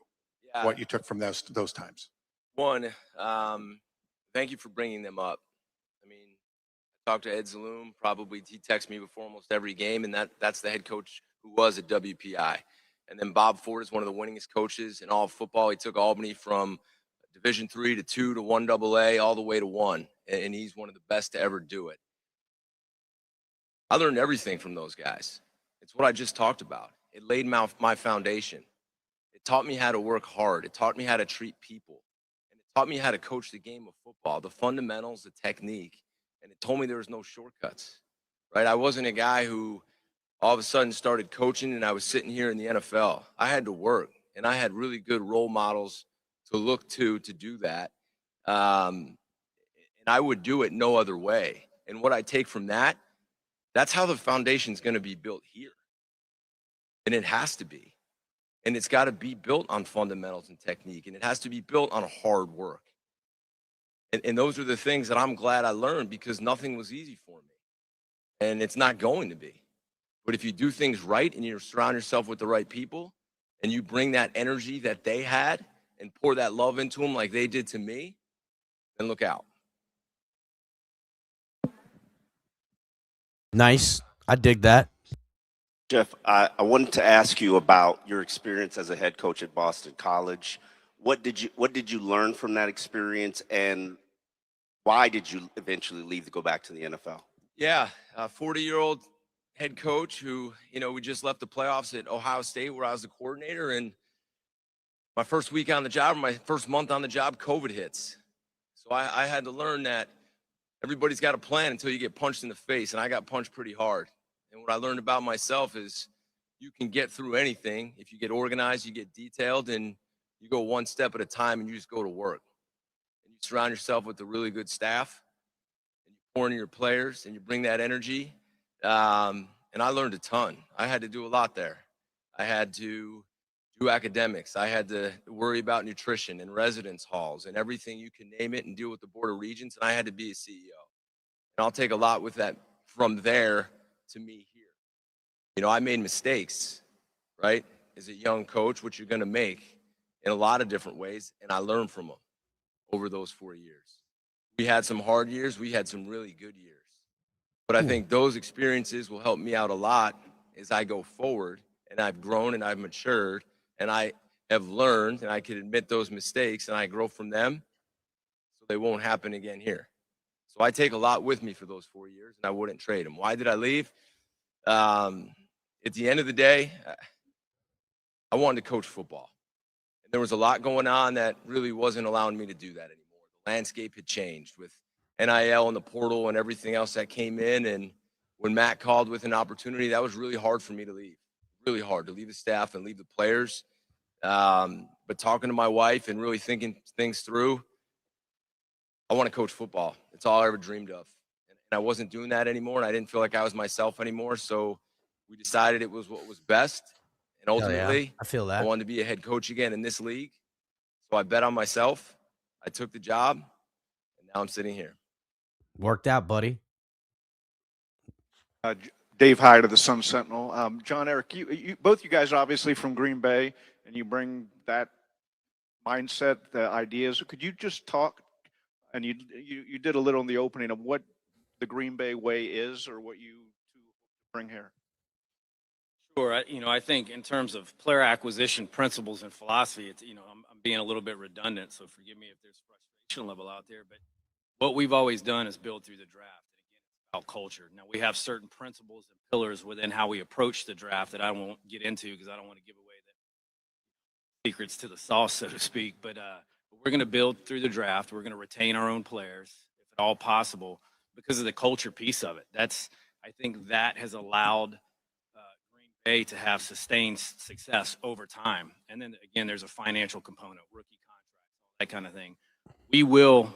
Yeah. What you took from those times? One, thank you for bringing them up. I mean, I talked to Ed Zaloom, probably he texts me before almost every game, and that's the head coach who was at WPI. And then Bob Ford is one of the winningest coaches in all of football. He took Albany from Division III to II to 1AA all the way to 1, and he's one of the best to ever do it. I learned everything from those guys. It's what I just talked about. It laid my foundation. It taught me how to work hard. It taught me how to treat people. And it taught me how to coach the game of football, the fundamentals, the technique. And it told me there was no shortcuts, right? I wasn't a guy who all of a sudden started coaching and I was sitting here in the NFL. I had to work, and I had really good role models to look to do that. And I would do it no other way. And what I take from that, that's how the foundation's going to be built here. And it has to be. And it's got to be built on fundamentals and technique, and it has to be built on hard work. And those are the things that I'm glad I learned, because nothing was easy for me. And it's not going to be. But if you do things right and you surround yourself with the right people and you bring that energy that they had and pour that love into them like they did to me, then look out. Nice. I dig that. Jeff, I wanted to ask you about your experience as a head coach at Boston College. What did you learn from that experience, and why did you eventually leave to go back to the NFL? Yeah, a 40-year-old head coach who, we just left the playoffs at Ohio State where I was the coordinator. And my first week on the job, or my first month on the job, COVID hits. So I had to learn that everybody's got a plan until you get punched in the face. And I got punched pretty hard. And what I learned about myself is you can get through anything if you get organized, you get detailed, and you go one step at a time and you just go to work. And you surround yourself with a really good staff, and you pour into your players, and you bring that energy. And I learned a ton. I had to do a lot there. I had to do academics. I had to worry about nutrition and residence halls and everything you can name it, and deal with the Board of Regents. And I had to be a CEO. And I'll take a lot with that from there to me here. I made mistakes, right? As a young coach, which you're going to make in a lot of different ways. And I learned from them over those 4 years. We had some hard years. We had some really good years. But I think those experiences will help me out a lot as I go forward. And I've grown and I've matured and I have learned, and I can admit those mistakes and I grow from them so they won't happen again here. So I take a lot with me for those 4 years, and I wouldn't trade them. Why did I leave? At the end of the day, I wanted to coach football. And there was a lot going on that really wasn't allowing me to do that anymore. The landscape had changed with NIL and the portal and everything else that came in. And when Matt called with an opportunity, that was really hard for me to leave. Really hard to leave the staff and leave the players. But talking to my wife and really thinking things through, I want to coach football. It's all I ever dreamed of. And I wasn't doing that anymore, and I didn't feel like I was myself anymore. So we decided it was what was best. And ultimately, I feel that. I wanted to be a head coach again in this league. So I bet on myself. I took the job, and now I'm sitting here. Worked out, buddy. Dave Hyde of the Sun Sentinel. Jon-Eric, you both you guys are obviously from Green Bay, and you bring that mindset, the ideas. Could you just talk, and you did a little in the opening of what the Green Bay way is, or what you two bring here? Sure. I think in terms of player acquisition principles and philosophy, it's, I'm being a little bit redundant, so forgive me if there's frustration level out there, but what we've always done is build through the draft. And again, it's about culture. Now, we have certain principles and pillars within how we approach the draft that I won't get into because I don't want to give away the secrets to the sauce, so to speak, but we're going to build through the draft. We're going to retain our own players, if at all possible, because of the culture piece of it. I think that has allowed Green Bay to have sustained success over time. And then again, there's a financial component, rookie contracts, all that kind of thing. We will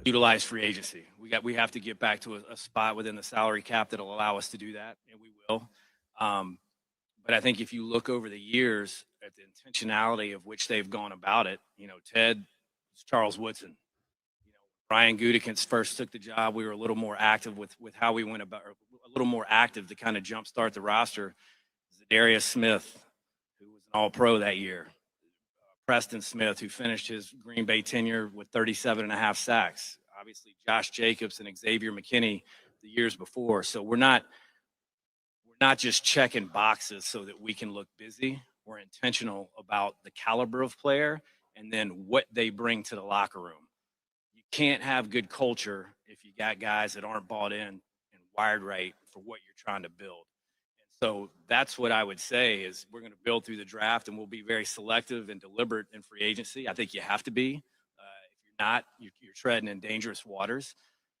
utilize free agency. We have to get back to a spot within the salary cap that'll allow us to do that, and we will. But I think if you look over the years at the intentionality of which they've gone about it, Ted, Charles Woodson, Brian Gutekunst first took the job. We were a little more active with how we went about, a little more active to kind of jumpstart the roster. Zadarius Smith, who was an All-Pro that year. Preston Smith, who finished his Green Bay tenure with 37.5 sacks. Obviously, Josh Jacobs and Xavier McKinney the years before. So we're not just checking boxes so that we can look busy. We're intentional about the caliber of player and then what they bring to the locker room. You can't have good culture if you got guys that aren't bought in and wired right for what you're trying to build. So that's what I would say is we're going to build through the draft, and we'll be very selective and deliberate in free agency. I think you have to be. If you're not, you're treading in dangerous waters.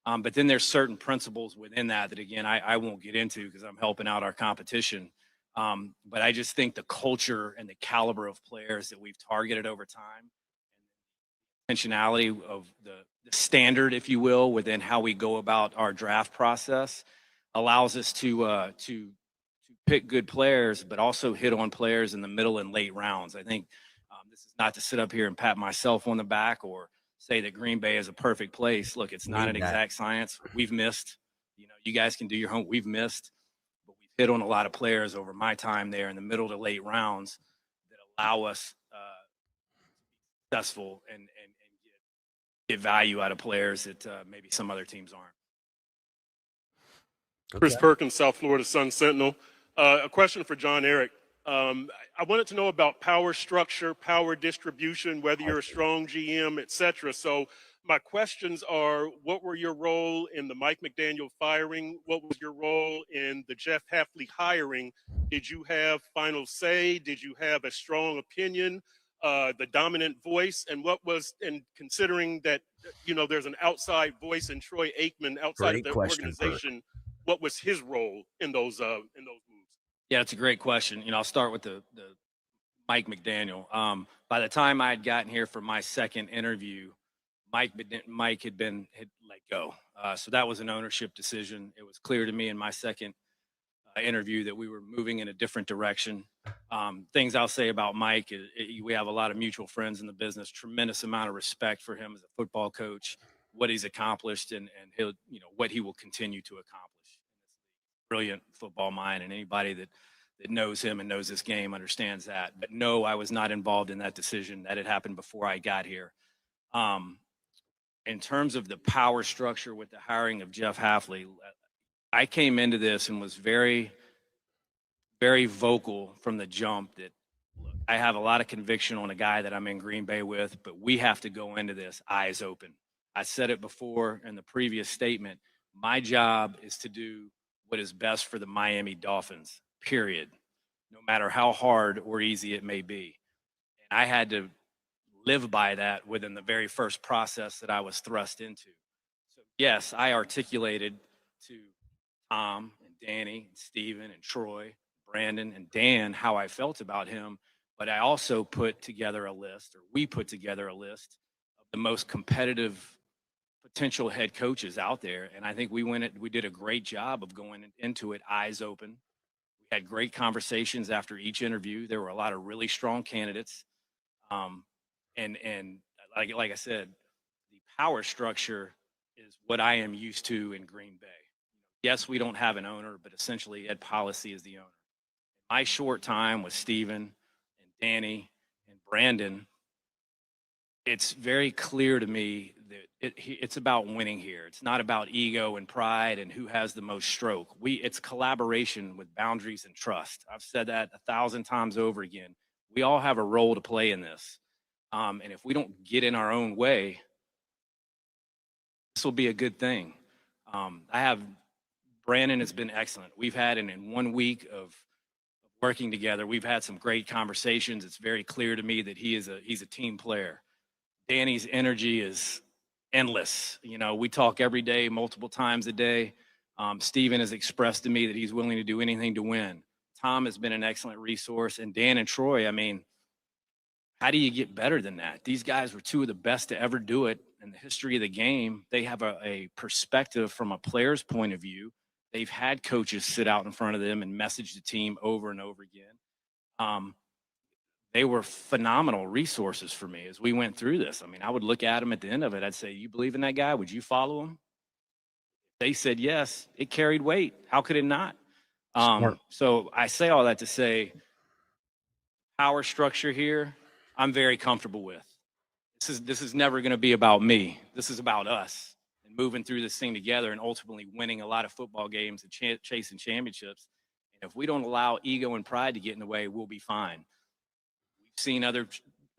But then there's certain principles within that again, I won't get into because I'm helping out our competition. But I just think the culture and the caliber of players that we've targeted over time, and the intentionality of the standard, if you will, within how we go about our draft process allows us to pick good players, but also hit on players in the middle and late rounds. I think this is not to sit up here and pat myself on the back or say that Green Bay is a perfect place. Look, it's not an exact science. We've missed. You guys can do your homework. We've missed, but we've hit on a lot of players over my time there in the middle to late rounds that allow us to be successful and get value out of players that maybe some other teams aren't. Chris Perkins, South Florida Sun Sentinel. A question for Jon-Eric. I wanted to know about power structure, power distribution, whether you're a strong GM, et cetera. So My questions are, what were your role in the Mike McDaniel firing? What was your role in the Jeff Hafley hiring? Did you have final say? Did you have a strong opinion, the dominant voice? And what was, and considering that, there's an outside voice in Troy Aikman outside of Great the question, Bert. organization, what was his role in those moves? Yeah, it's a great question. I'll start with the Mike McDaniel. By the time I had gotten here for my second interview, Mike had let go. So that was an ownership decision. It was clear to me in my second interview that we were moving in a different direction. Things I'll say about Mike is we have a lot of mutual friends in the business, tremendous amount of respect for him as a football coach, what he's accomplished and he'll, what he will continue to accomplish. Brilliant football mind, and anybody that knows him and knows this game understands that. But no, I was not involved in that decision. That had happened before I got here. In terms of the power structure with the hiring of Jeff Hafley, I came into this and was very, very vocal from the jump that, look, I have a lot of conviction on a guy that I'm in Green Bay with, but we have to go into this eyes open. I said it before in the previous statement. My job is to do what is best for the Miami Dolphins, period, no matter how hard or easy it may be. And I had to live by that within the very first process that I was thrust into. So yes, I articulated to Tom and Danny and Steven and Troy, Brandon and Dan how I felt about him, but I also put together a list, or we put together a list of the most competitive potential head coaches out there. And I think we did a great job of going into it eyes open. We had great conversations after each interview. There were a lot of really strong candidates. And like I said, the power structure is what I am used to in Green Bay. Yes, we don't have an owner, but essentially Ed Policy is the owner. My short time with Steven and Danny and Brandon, it's very clear to me that it's about winning here. It's not about ego and pride and who has the most stroke. It's collaboration with boundaries and trust. I've said that 1,000 times over again. We all have a role to play in this. And if we don't get in our own way, this will be a good thing. Brandon has been excellent. We've had, in 1 week of working together, we've had some great conversations. It's very clear to me that he's a team player. Danny's energy is endless. We talk every day, multiple times a day. Steven has expressed to me that he's willing to do anything to win. Tom has been an excellent resource. And Dan and Troy, how do you get better than that? These guys were two of the best to ever do it in the history of the game. They have a perspective from a player's point of view. They've had coaches sit out in front of them and message the team over and over again. They were phenomenal resources for me as we went through this. I would look at them at the end of it. I'd say, you believe in that guy? Would you follow him? They said yes. It carried weight. How could it not? So I say all that to say, power structure here, I'm very comfortable with. This is never going to be about me. This is about us and moving through this thing together and ultimately winning a lot of football games and chasing championships. And if we don't allow ego and pride to get in the way, we'll be fine. We've seen other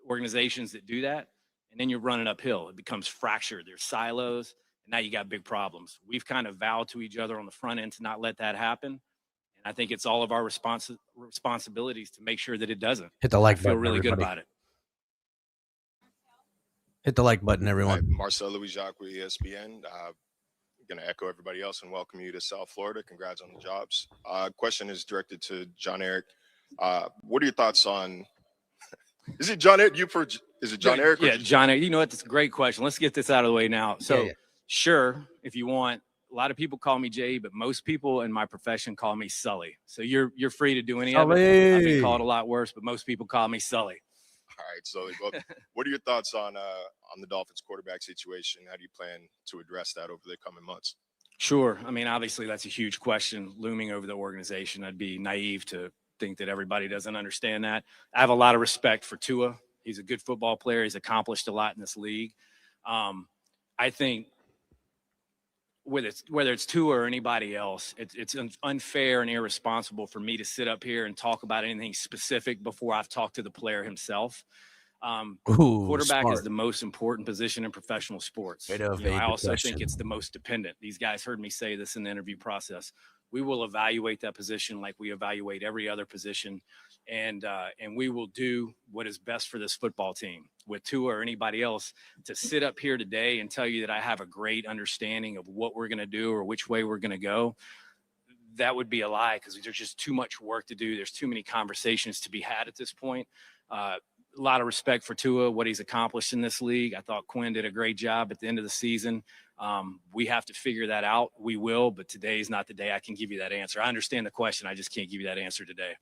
organizations that do that, and then you're running uphill. It becomes fractured. There's silos, and now you got big problems. We've kind of vowed to each other on the front end to not let that happen. And I think it's all of our responsibilities to make sure that it doesn't. Hit the like button. I feel really everybody. good about it. Hit the like button, everyone. Marcel Louis-Jacques with ESPN. Going to echo everybody else and welcome you to South Florida. Congrats on the jobs. Question is directed to Jon-Eric. What are your thoughts on? Is it Jon-Eric? Is it Jon-Eric? Yeah, Jon-Eric. You know what? That's a great question. Let's get this out of the way now. So, Sure, if you want. A lot of people call me Jay, but most people in my profession call me Sully. So you're free to do any of it. I've been called a lot worse, but most people call me Sully. All right, Sully. Well, what are your thoughts on the Dolphins quarterback situation? How do you plan to address that over the coming months? Sure. Obviously, that's a huge question looming over the organization. I'd be naive to think that everybody doesn't understand that. I have a lot of respect for Tua. He's a good football player. He's accomplished a lot in this league. I think whether it's Tua or anybody else, it's unfair and irresponsible for me to sit up here and talk about anything specific before I've talked to the player himself. Quarterback is smart. the most important position in professional sports. Way to You know, I evade the also think question. it's the most dependent. These guys heard me say this in the interview process. We will evaluate that position like we evaluate every other position, and we will do what is best for this football team. With Tua or anybody else, to sit up here today and tell you that I have a great understanding of what we're going to do or which way we're going to go, that would be a lie, because there's just too much work to do. There's too many conversations to be had at this point. A lot of respect for Tua, what he's accomplished in this league. I thought Quinn did a great job at the end of the season. We have to figure that out. We will, but today is not the day I can give you that answer. I understand the question. I just can't give you that answer today.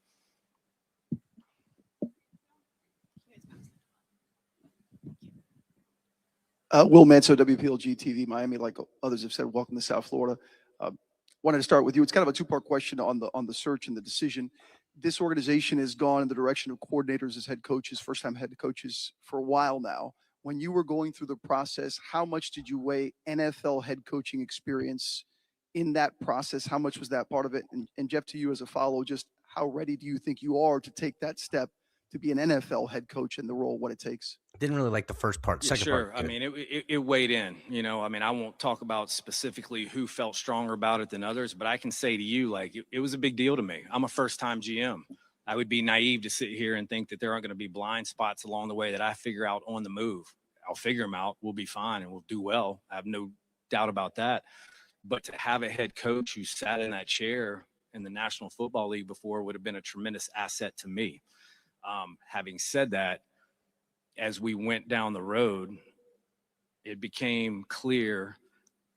Will Manso, WPLG TV, Miami. Like others have said, welcome to South Florida. Wanted to start with you. It's kind of a two-part question on the search and the decision. This organization has gone in the direction of coordinators as head coaches, first-time head coaches for a while now. When you were going through the process, how much did you weigh NFL head coaching experience in that process? How much was that part of it? And Jeff, to you as a follow, just how ready do you think you are to take that step to be an NFL head coach and the role, what it takes? Didn't really like the first part. Yeah, Second sure. part. I mean, it weighed in, you know. I mean, I won't talk about specifically who felt stronger about it than others, but I can say to you, like, it was a big deal to me. I'm a first-time GM. I would be naive to sit here and think that there aren't going to be blind spots along the way that I figure out on the move. I'll figure them out. We'll be fine and we'll do well. I have no doubt about that. But to have a head coach who sat in that chair in the National Football League before would have been a tremendous asset to me. Having said that, as we went down the road, it became clear.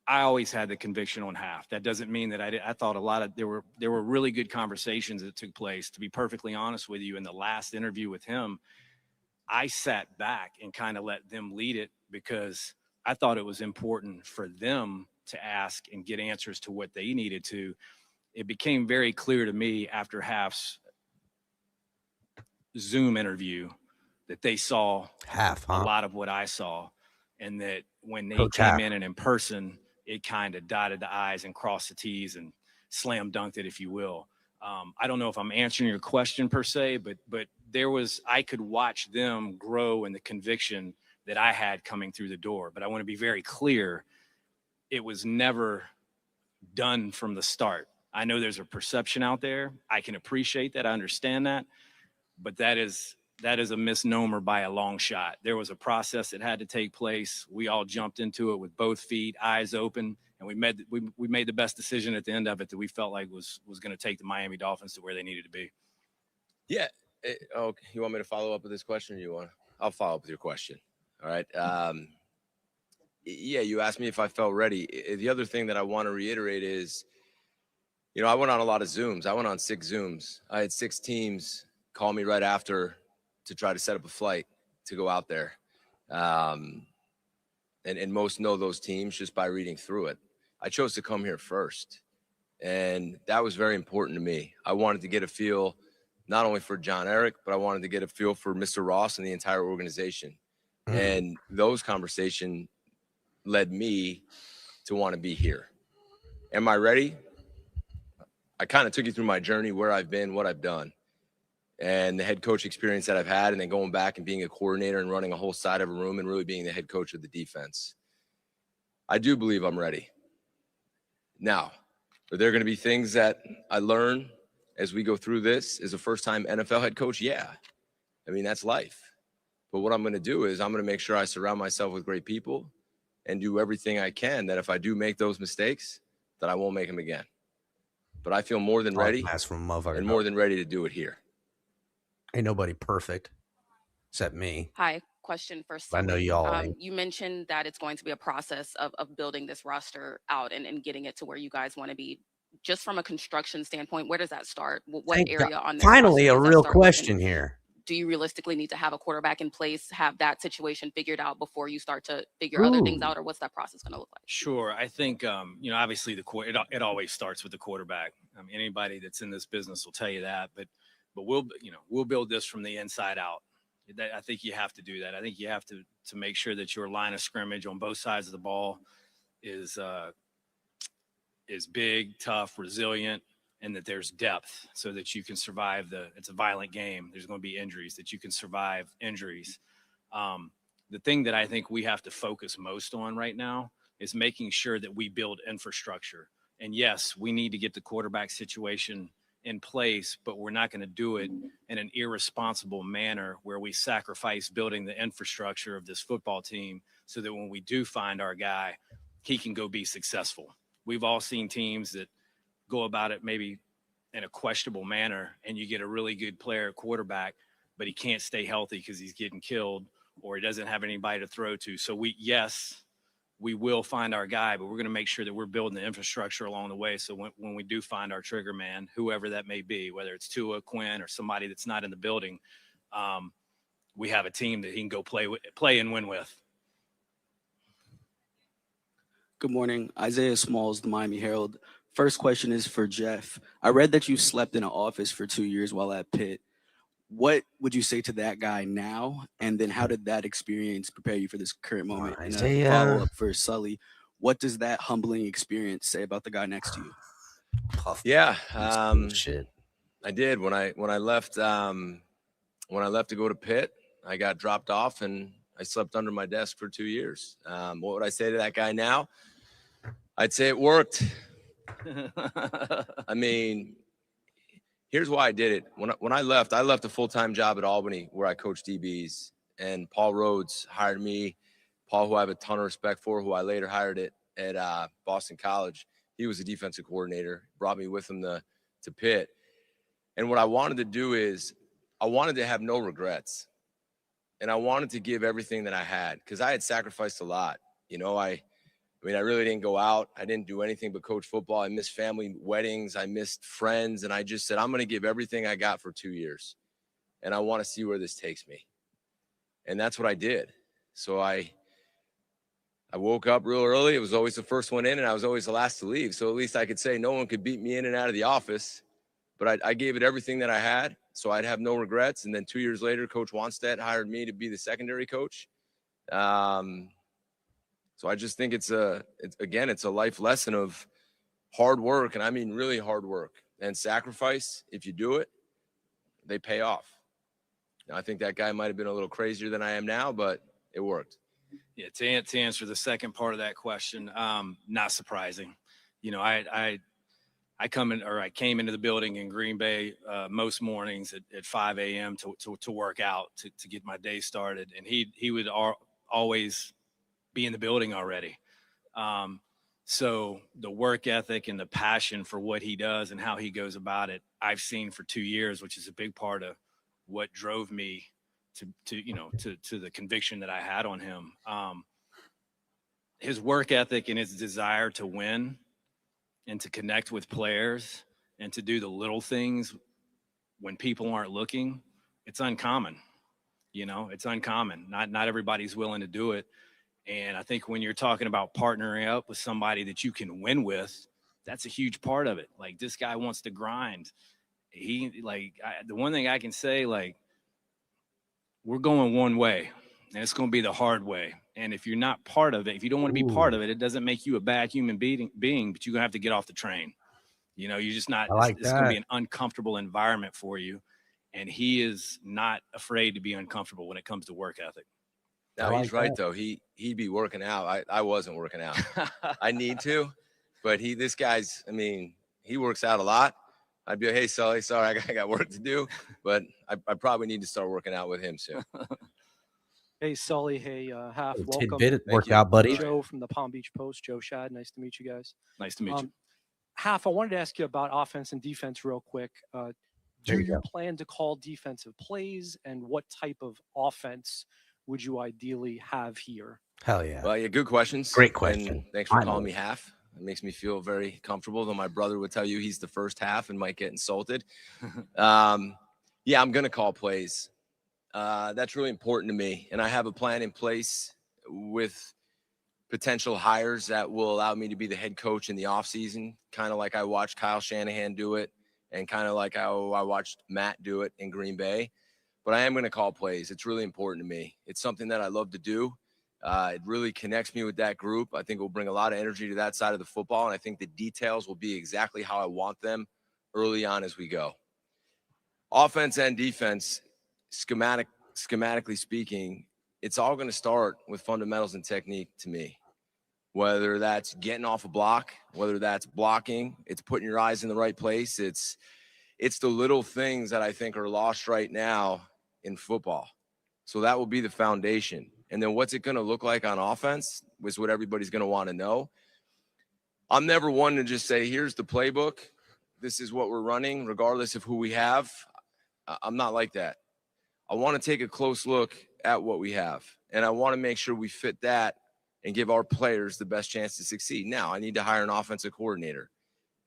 I always had the conviction on Haf. That doesn't mean that I thought a lot of, there were really good conversations that took place. To be perfectly honest with you, in the last interview with him, I sat back and kind of let them lead it, because I thought it was important for them to ask and get answers to what they needed to. It became very clear to me after Haf's Zoom interview that they saw a lot of what I saw, and that when they came in person, it kind of dotted the I's and crossed the T's and slam dunked it, if you will. I don't know if I'm answering your question per se, but I could watch them grow in the conviction that I had coming through the door. But I want to be very clear, it was never done from the start. I know there's a perception out there. I can appreciate that. I understand that. But that is a misnomer by a long shot. There was a process that had to take place. We all jumped into it with both feet, eyes open, and we made the best decision at the end of it that we felt like was going to take the Miami Dolphins to where they needed to be. Yeah. Okay. You want me to follow up with this question, or you want? I'll follow up with your question. All right. Yeah, you asked me if I felt ready. The other thing that I want to reiterate is, you know, I went on a lot of Zooms. I went on 6 Zooms. I had 6 teams call me right after to try to set up a flight to go out there. And most know those teams just by reading through it. I chose to come here first, and that was very important to me. I wanted to get a feel not only for Jon-Eric, but I wanted to get a feel for Mr. Ross and the entire organization. And those conversations led me to want to be here. Am I ready? I kind of took you through my journey, where I've been, what I've done, and the head coach experience that I've had, and then going back and being a coordinator and running a whole side of a room and really being the head coach of the defense. I do believe I'm ready. Now, are there going to be things that I learn as we go through this as a first-time NFL head coach? Yeah. I mean, that's life. But what I'm going to do is I'm going to make sure I surround myself with great people and do everything I can that if I do make those mistakes, that I won't make them again. But I feel more than ready and more than ready to do it here. Ain't nobody perfect except me. Hi, question for I know y'all. you mentioned that it's going to be a process of building this roster out and getting it to where you guys want to be. Just from a construction standpoint, where does that start? What area on this Finally, roster a does that real start with? question here. Do you realistically need to have a quarterback in place, have that situation figured out before you start to figure other things out, or what's that process going to look like? Sure. I think, you know, obviously it always starts with the quarterback. I mean, anybody that's in this business will tell you that, but we'll build this from the inside out. I think you have to do that. I think you have to make sure that your line of scrimmage on both sides of the ball is big, tough, resilient, and that there's depth so that you can survive it's a violent game. There's going to be injuries, that you can survive injuries. The thing that I think we have to focus most on right now is making sure that we build infrastructure. And yes, we need to get the quarterback situation in place, but we're not going to do it in an irresponsible manner where we sacrifice building the infrastructure of this football team so that when we do find our guy, he can go be successful. We've all seen teams that go about it maybe in a questionable manner, and you get a really good player at quarterback, but he can't stay healthy because he's getting killed or he doesn't have anybody to throw to. So we will find our guy, but we're going to make sure that we're building the infrastructure along the way. So when we do find our trigger man, whoever that may be, whether it's Tua, Quinn, or somebody that's not in the building, we have a team that he can go play and win with. Good morning. Isaiah Smalls, the Miami Herald. First question is for Jeff. I read that you slept in an office for 2 years while at Pitt. What would you say to that guy now? And then how did that experience prepare you for this current moment? And a follow-up for Sully. What does that humbling experience say about the guy next to you? Yeah, I did. When I left to go to Pitt, I got dropped off and I slept under my desk for 2 years. What would I say to that guy now? I'd say it worked. I mean, here's why I did it. When I left a full-time job at Albany where I coached DBs, and Paul Rhodes hired me. Paul, who I have a ton of respect for, who I later hired at Boston College. He was a defensive coordinator, brought me with him to Pitt. And what I wanted to do is I wanted to have no regrets. And I wanted to give everything that I had because I had sacrificed a lot. You know, I really didn't go out. I didn't do anything but coach football. I missed family weddings. I missed friends. And I just said, I'm going to give everything I got for 2 years. And I want to see where this takes me. And that's what I did. So I woke up real early. It was always the first one in, and I was always the last to leave. So at least I could say no one could beat me in and out of the office. But I gave it everything that I had, so I'd have no regrets. And then 2 years later, Coach Wanstedt hired me to be the secondary coach. So I just think it's a life lesson of hard work, and I mean really hard work and sacrifice. If you do it, they pay off. Now, I think that guy might have been a little crazier than I am now, but it worked. Yeah, to answer the second part of that question, not surprising. You know, I came into the building in Green Bay most mornings at 5 a.m. to work out to get my day started, and he would always be in the building already. So the work ethic and the passion for what he does and how he goes about it, I've seen for 2 years, which is a big part of what drove me to the conviction that I had on him. His work ethic and his desire to win and to connect with players and to do the little things when people aren't looking, it's uncommon. You know, it's uncommon. Not everybody's willing to do it. And I think when you're talking about partnering up with somebody that you can win with, that's a huge part of it. Like, this guy wants to grind. The one thing I can say, like, we're going one way, and it's going to be the hard way. And if you're not part of it, if you don't want to be part of it, it doesn't make you a bad human being, but you're going to have to get off the train. You know, you're just not, it's going to be an uncomfortable environment for you. And he is not afraid to be uncomfortable when it comes to work ethic. No, he's right, though. He'd be working out. I wasn't working out. I need to, but this guy's, I mean, he works out a lot. I'd be like, hey, Sully, sorry, I got work to do, but I probably need to start working out with him soon. Hey, Sully. Hey, Haf. Welcome. Tidbit, workout buddy. Joe from the Palm Beach Post, Joe Shad. Nice to meet you guys. Nice to meet you. Haf, I wanted to ask you about offense and defense real quick. Do you plan to call defensive plays, and what type of offense would you ideally have here? Hell yeah. Well, yeah, good questions. Great question. And thanks for calling me Haf. It makes me feel very comfortable, though my brother would tell you he's the first half and might get insulted. Yeah, I'm going to call plays. That's really important to me. And I have a plan in place with potential hires that will allow me to be the head coach in the offseason, kind of like I watched Kyle Shanahan do it and kind of like how I watched Matt do it in Green Bay. But I am going to call plays. It's really important to me. It's something that I love to do. It really connects me with that group. I think it will bring a lot of energy to that side of the football, and I think the details will be exactly how I want them early on as we go. Offense and defense, schematically speaking, it's all going to start with fundamentals and technique to me. Whether that's getting off a block, whether that's blocking, it's putting your eyes in the right place. It's the little things that I think are lost right now in football. So that will be the foundation. And then what's it going to look like on offense is what everybody's going to want to know. I'm never one to just say, here's the playbook. This is what we're running, regardless of who we have. I'm not like that. I want to take a close look at what we have. And I want to make sure we fit that and give our players the best chance to succeed. Now, I need to hire an offensive coordinator.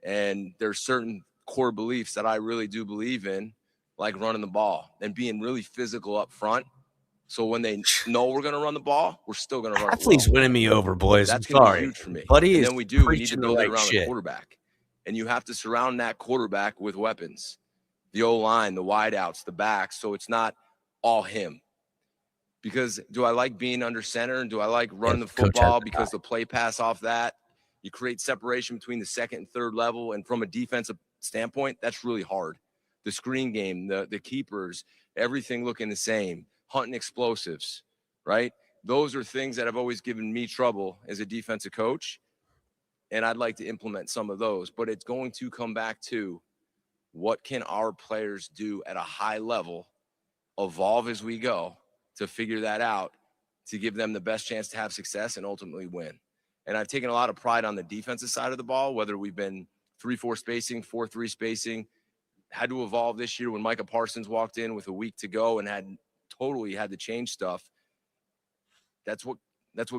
And there's certain core beliefs that I really do believe in, like running the ball and being really physical up front. So when they know we're going to run the ball, we're still going to run it Hafley's well. winning me over, boys. That's I'm going to be sorry. huge for me. But he and is then we need to preaching the build right it around shit. the quarterback. And you have to surround that quarterback with weapons. The O-line, the wideouts, the backs, so it's not all him. Because do I like being under center and do I like running the football because the play pass off that? You create separation between the second and third level. And from a defensive standpoint, that's really hard. The screen game, the keepers, everything looking the same, hunting explosives, right? Those are things that have always given me trouble as a defensive coach. And I'd like to implement some of those. But it's going to come back to what can our players do at a high level, evolve as we go, to figure that out, to give them the best chance to have success and ultimately win. And I've taken a lot of pride on the defensive side of the ball, whether we've been 3-4 spacing, 4-3 spacing, had to evolve this year when Micah Parsons walked in with a week to go and had to change stuff. That's what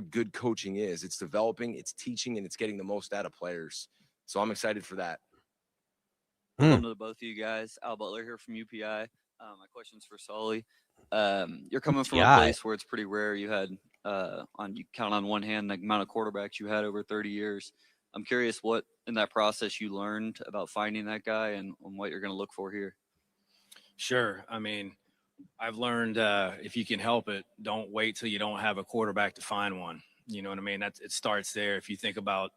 good coaching is. It's developing, it's teaching, and it's getting the most out of players. So I'm excited for that. Welcome to both of you guys. Al Butler here from UPI. My question's for Sully. You're coming from a place where it's pretty rare. You had you count on one hand the amount of quarterbacks you had over 30 years. I'm curious what in that process you learned about finding that guy and what you're going to look for here. Sure. I mean, I've learned if you can help it, don't wait till you don't have a quarterback to find one. You know what I mean? It starts there. If you think about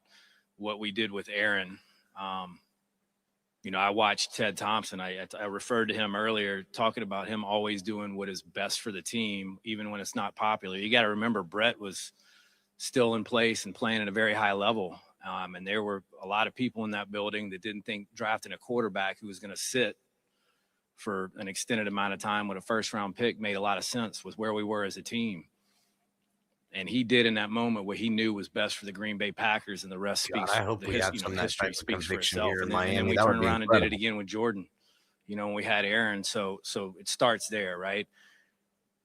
what we did with Aaron, I watched Ted Thompson. I referred to him earlier, talking about him always doing what is best for the team, even when it's not popular. You got to remember, Brett was still in place and playing at a very high level. And there were a lot of people in that building that didn't think drafting a quarterback who was going to sit for an extended amount of time with a first-round pick made a lot of sense with where we were as a team. And he did in that moment what he knew was best for the Green Bay Packers, and the rest speaks. I hope we have the some of that history type of speaks for conviction itself. here in And Miami. then we That would turned be around and did it incredible. again with Jordan. When we had Aaron. So it starts there, right?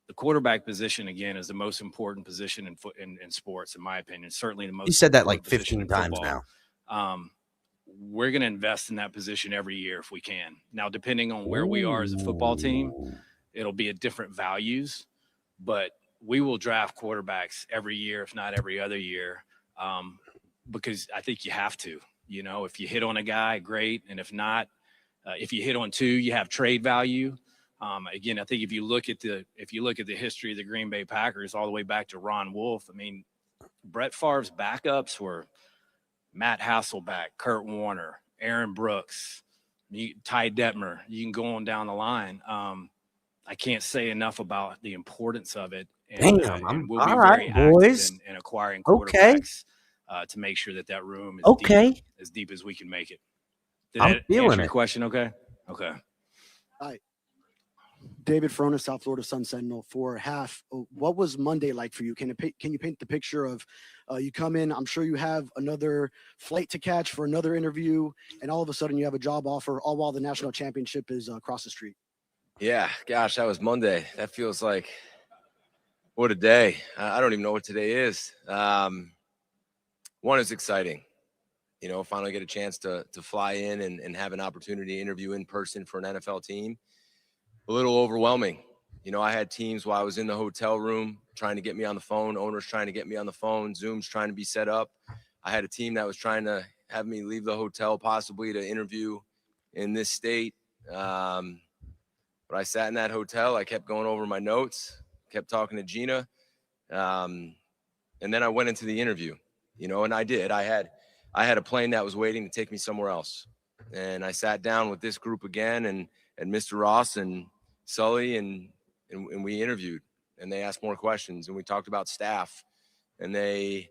The quarterback position, again, is the most important position in sports, in my opinion. Certainly the most. You said that like important position 15 in times football. now. We're going to invest in that position every year if we can. Now, depending on where we are as a football team, it'll be at different values, but we will draft quarterbacks every year, if not every other year, because I think you have to. If you hit on a guy, great, and if not, if you hit on two, you have trade value. Again, I think if you look at the history of the Green Bay Packers all the way back to Ron Wolf, I mean, Brett Favre's backups were Matt Hasselbeck, Kurt Warner, Aaron Brooks, Ty Detmer. You can go on down the line. I can't say enough about the importance of it. And, and we'll be all very right, boys. active in acquiring Okay. quarterbacks to make sure that room is as deep as we can make it. Did I'm that feeling answer your it. question? Okay. Okay. Hi. David Frona, South Florida Sun Sentinel. For half, what was Monday like for you? Can you paint the picture of you come in, I'm sure you have another flight to catch for another interview, and all of a sudden you have a job offer, all while the national championship is across the street? Yeah, gosh, that was Monday. That feels like, what a day. I don't even know what today is. One is exciting. Finally get a chance to fly in and have an opportunity to interview in person for an NFL team. A little overwhelming. I had teams while I was in the hotel room trying to get me on the phone, owners trying to get me on the phone, Zooms trying to be set up. I had a team that was trying to have me leave the hotel possibly to interview in this state. But I sat in that hotel. I kept going over my notes, kept talking to Gina. And then I went into the interview, and I did. I had a plane that was waiting to take me somewhere else. And I sat down with this group again and Mr. Ross and Sully and we interviewed. and they asked more questions, and we talked about staff, and they,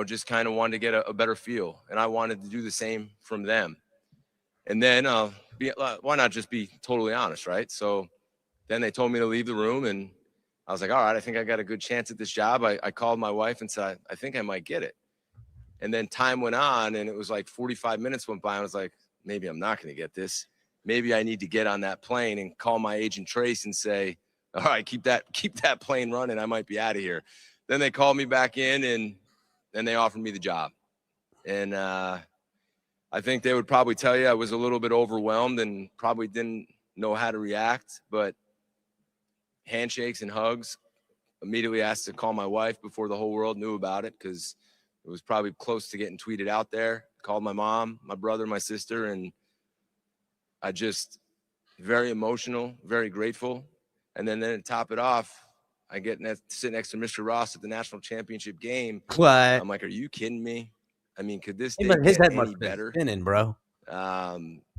just kind of wanted to get a better feel. And I wanted to do the same from them. And then why not just be totally honest, right? So then they told me to leave the room, and I was like, all right, I think I got a good chance at this job. I called my wife and said, I think I might get it. And then time went on, and it was like 45 minutes went by. I was like, maybe I'm not going to get this. Maybe I need to get on that plane and call my agent Trace and say, all right, keep that plane running. I might be out of here. Then they called me back in, and then they offered me the job. And I think they would probably tell you I was a little bit overwhelmed and probably didn't know how to react, but handshakes and hugs. Immediately asked to call my wife before the whole world knew about it, because it was probably close to getting tweeted out there. Called my mom, my brother, my sister, and I just very emotional, very grateful. And then to top it off, I get to sit next to Mr. Ross at the national championship game. What? I'm like, are you kidding me? I mean, could this day His get head must any have been better? spinning, bro.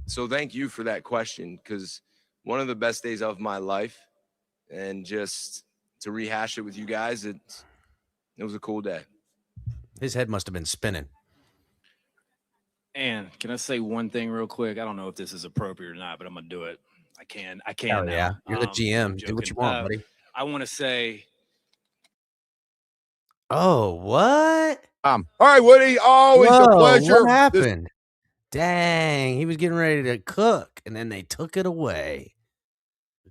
So thank you for that question, because one of the best days of my life, and just to rehash it with you guys, it was a cool day. His head must have been spinning. And can I say one thing real quick? I don't know if this is appropriate or not, but I'm gonna do it. I can. Hell now. yeah. You're the GM. I'm Do what you joking. want, buddy. I want to say, Oh, what? All right, Woody. Always a Whoa, pleasure. what happened? Dang, he was getting ready to cook, and then they took it away.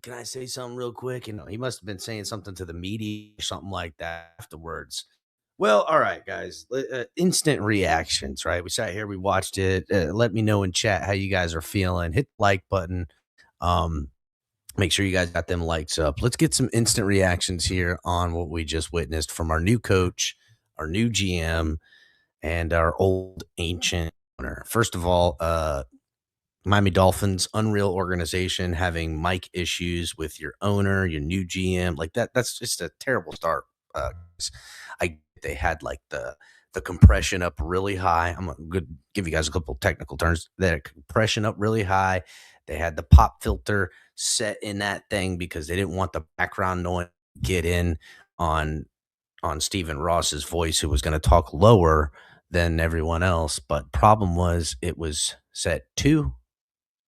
Can I say something real quick? He must have been saying something to the media or something like that afterwards. Well, all right, guys. Instant reactions, right? We sat here, we watched it. Let me know in chat how you guys are feeling. Hit the like button. Make sure you guys got them likes up. Let's get some instant reactions here on what we just witnessed from our new coach, our new GM, and our old ancient owner. First of all, Miami Dolphins, unreal organization, having mic issues with your owner, your new GM, like that. That's just a terrible start. They had like the compression up really high. I'm going to give you guys a couple technical terms. They had compression up really high. They had the pop filter set in that thing because they didn't want the background noise to get in on Stephen Ross's voice, who was going to talk lower than everyone else. But problem was it was set too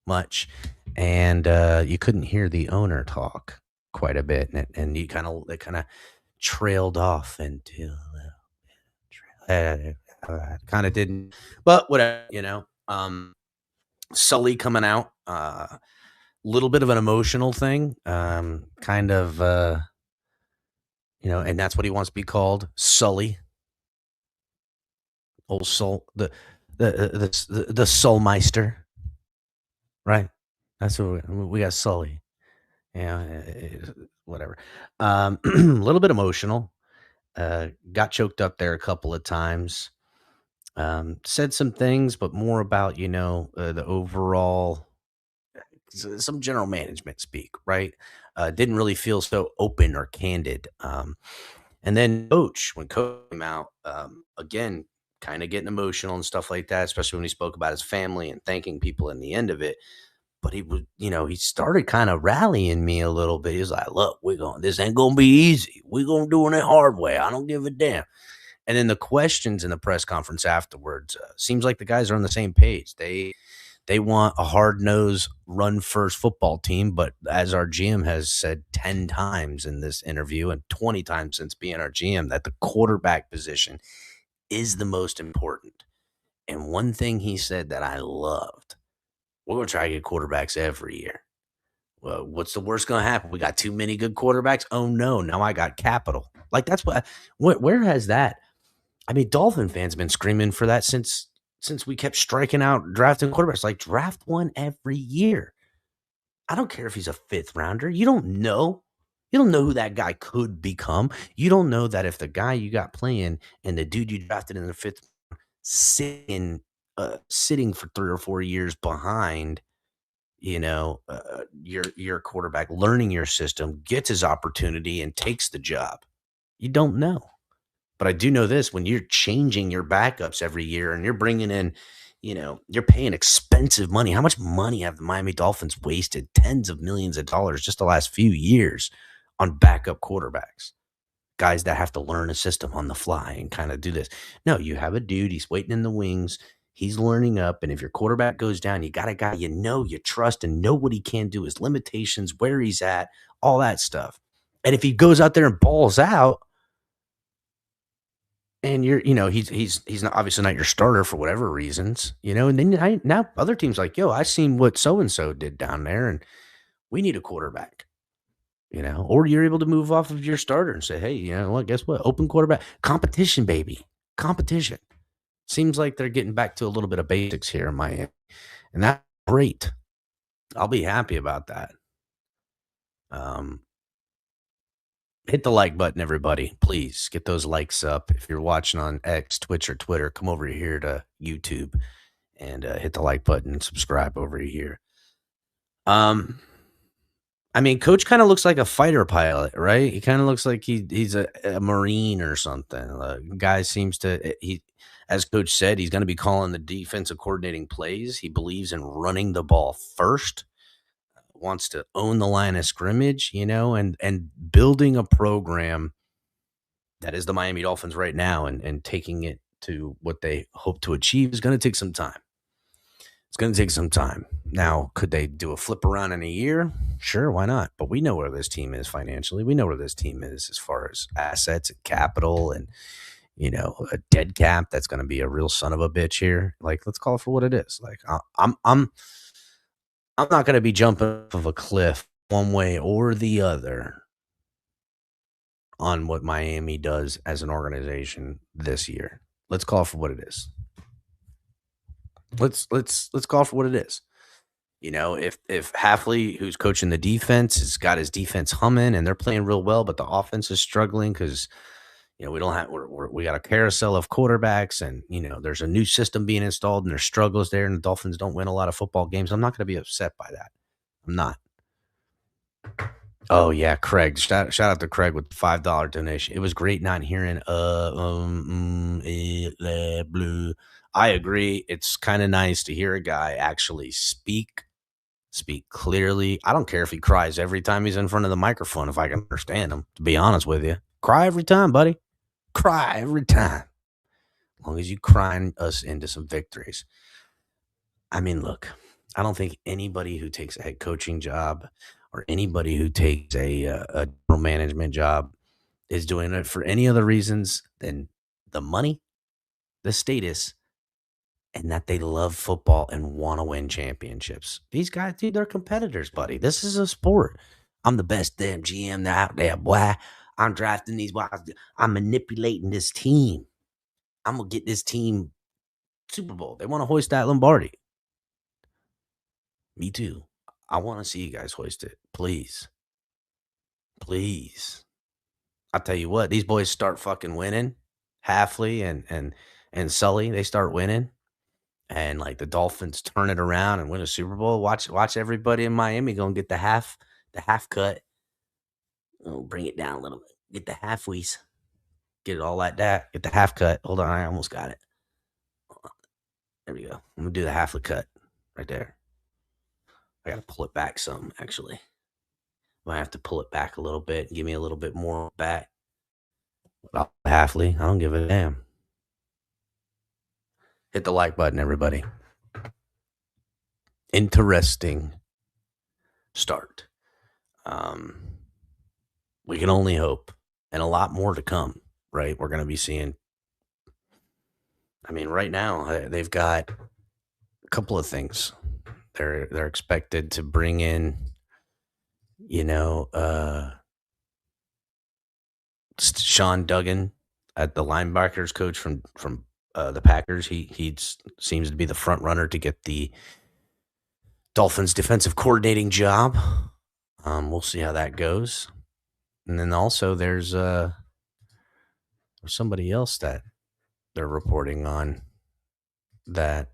much, and you couldn't hear the owner talk quite a bit, and it kind of trailed off into kind of didn't, but whatever, Sully coming out, little bit of an emotional thing, kind of, and that's what he wants to be called, Sully, old soul, the Soulmeister, right? That's what we got, Sully. Whatever. A little bit emotional. Got choked up there a couple of times. Said some things, but more about, the overall, some general management speak, right? Didn't really feel so open or candid. And then when Coach came out, again, kind of getting emotional and stuff like that, especially when he spoke about his family and thanking people in the end of it. But he was, he started kind of rallying me a little bit. He was like, look, this ain't going to be easy. We're going to do it the hard way. I don't give a damn. And then the questions in the press conference afterwards, seems like the guys are on the same page. They want a hard-nosed, run-first football team. But as our GM has said 10 times in this interview and 20 times since being our GM, that the quarterback position is the most important. And one thing he said that I loved, we're going to try to get quarterbacks every year. Well, what's the worst going to happen? We got too many good quarterbacks. Oh, no. Now I got capital. Like, that's where has that? I mean, Dolphin fans have been screaming for that since we kept striking out drafting quarterbacks. Like, draft one every year. I don't care if he's a fifth rounder. You don't know. You don't know who that guy could become. You don't know that if the guy you got playing and the dude you drafted in the fifth sitting for 3 or 4 years behind, your quarterback, learning your system, gets his opportunity and takes the job. You don't know. But I do know this: when you're changing your backups every year and you're bringing in, you're paying expensive money. How much money have the Miami Dolphins wasted? Tens of millions of dollars just the last few years on backup quarterbacks, guys that have to learn a system on the fly and kind of do this. No, you have a dude, he's waiting in the wings, he's learning up, and if your quarterback goes down, you got a guy you know, you trust, and know what he can do, his limitations, where he's at, all that stuff. And if he goes out there and balls out, and he's not, obviously not your starter for whatever reasons, and then now other teams like, yo, I seen what so-and-so did down there, and we need a quarterback. Or you're able to move off of your starter and say, hey, guess what? Open quarterback. Competition, baby. Competition. Seems like they're getting back to a little bit of basics here in Miami. And that's great. I'll be happy about that. Hit the like button, everybody. Please get those likes up. If you're watching on X, Twitch, or Twitter, come over here to YouTube and hit the like button and subscribe over here. Coach kind of looks like a fighter pilot, right? He kind of looks like he's a Marine or something. Guy seems to, as Coach said, he's going to be calling the defensive coordinating plays. He believes in running the ball first, wants to own the line of scrimmage, and building a program that is the Miami Dolphins right now and taking it to what they hope to achieve is going to take some time. It's going to take some time. Now, could they do a flip around in a year? Sure, why not? But we know where this team is financially. We know where this team is as far as assets and capital and, a dead cap that's going to be a real son of a bitch here. Let's call it for what it is. I'm not going to be jumping off of a cliff one way or the other on what Miami does as an organization this year. Let's call it for what it is. Let's call it for what it is. If Hafley, who's coaching the defense, has got his defense humming and they're playing real well, but the offense is struggling because we got a carousel of quarterbacks and there's a new system being installed and there's struggles there and the Dolphins don't win a lot of football games. I'm not going to be upset by that. I'm not. Oh yeah, Craig. Shout out to Craig with the $5 donation. It was great not hearing blue. I agree. It's kind of nice to hear a guy actually speak clearly. I don't care if he cries every time he's in front of the microphone if I can understand him, to be honest with you. Cry every time, buddy. Cry every time. As long as you crying us into some victories. Look, I don't think anybody who takes a head coaching job or anybody who takes a general management job is doing it for any other reasons than the money, the status, and that they love football and want to win championships. These guys, dude, they're competitors, buddy. This is a sport. I'm the best damn GM out there, boy. I'm drafting these boys. I'm manipulating this team. I'm going to get this team Super Bowl. They want to hoist that Lombardi. Me too. I want to see you guys hoist it. Please. Please. I'll tell you what, these boys start fucking winning. Hafley and Sully, they start winning. And the Dolphins turn it around and win a Super Bowl. Watch everybody in Miami go and get the half cut. Oh, bring it down a little bit. Get the halfwees. Get it all like that. Get the half cut. Hold on, I almost got it. There we go. I'm gonna do the half cut right there. I gotta pull it back some, actually. Might have to pull it back a little bit. Give me a little bit more back. Hafley, I don't give a damn. Hit the like button, everybody. Interesting start. We can only hope, and a lot more to come, right? We're going to be seeing. Right now they've got a couple of things. They're expected to bring in, Sean Duggan at the linebackers coach from the Packers. He seems to be the front runner to get the Dolphins defensive coordinating job. We'll see how that goes. And then also there's somebody else that they're reporting on that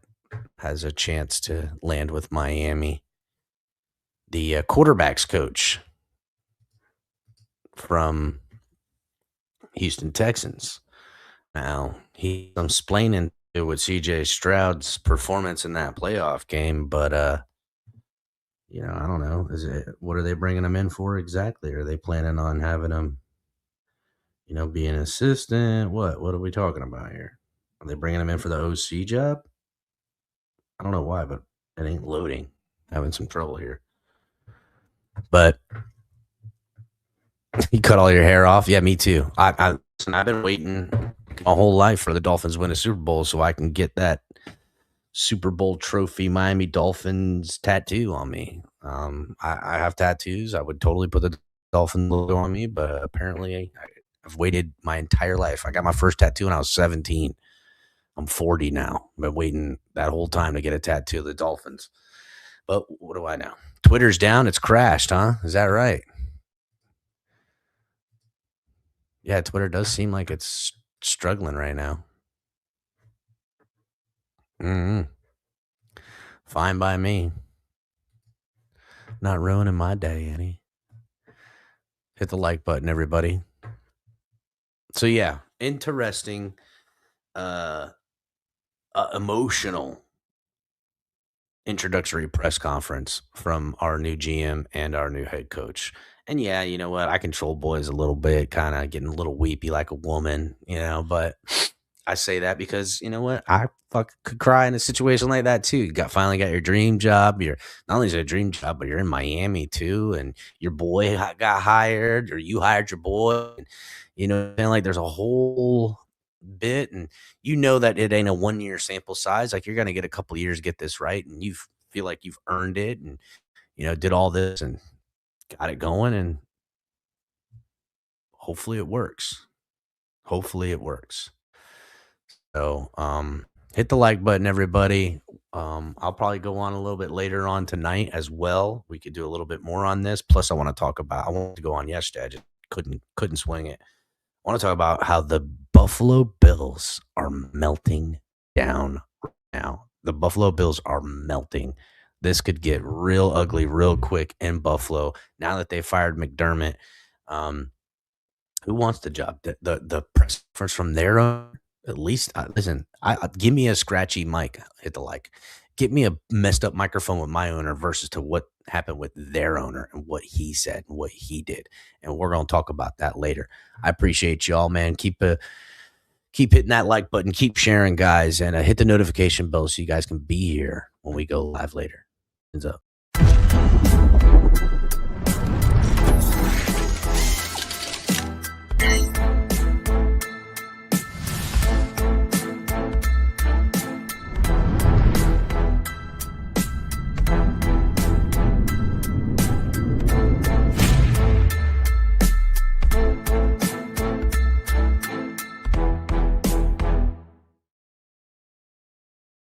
has a chance to land with Miami. The quarterbacks coach from Houston Texans. Now, he's explaining with CJ Stroud's performance in that playoff game, but I don't know. What are they bringing him in for exactly? Are they planning on having him, be an assistant? What are we talking about here? Are they bringing him in for the OC job? I don't know why, but it ain't loading. Having some trouble here. But you cut all your hair off? Yeah, me too. I've been waiting my whole life for the Dolphins to win a Super Bowl so I can get that Super Bowl trophy Miami Dolphins tattoo on me. I have tattoos. I would totally put the Dolphin logo on me, but apparently I've waited my entire life. I got my first tattoo when I was 17. I'm 40 now. I've been waiting that whole time to get a tattoo of the Dolphins. But what do I know? Twitter's down. It's crashed, huh? Is that right? Yeah, Twitter does seem like it's struggling right now. Fine by me. Not ruining my day any. Hit the like button, everybody. So yeah, interesting, emotional introductory press conference from our new GM and our new head coach. And yeah, you know what? I control boys a little bit, kind of getting a little weepy like a woman, but I say that because you know what? I could cry in a situation like that too. You finally got your dream job. You're not only is it a dream job, but you're in Miami too, and your boy got hired, or you hired your boy. And, like there's a whole bit, and that it ain't a 1 year sample size. Like you're gonna get a couple years to get this right, and you feel like you've earned it, and did all this and got it going, and hopefully it works. So, hit the like button, everybody. I'll probably go on a little bit later on tonight as well. We could do a little bit more on this. Plus, I wanted to go on yesterday. I just couldn't swing it. I want to talk about how the Buffalo Bills are melting down right now. The Buffalo Bills are melting. This could get real ugly real quick in Buffalo. Now that they fired McDermott, who wants the job? The press conference from their own. At least, listen. Give me a scratchy mic. Hit the like. Get me a messed up microphone with my owner versus to what happened with their owner and what he said and what he did. And we're gonna talk about that later. I appreciate y'all, man. Keep hitting that like button. Keep sharing, guys, and hit the notification bell so you guys can be here when we go live later. Hands up.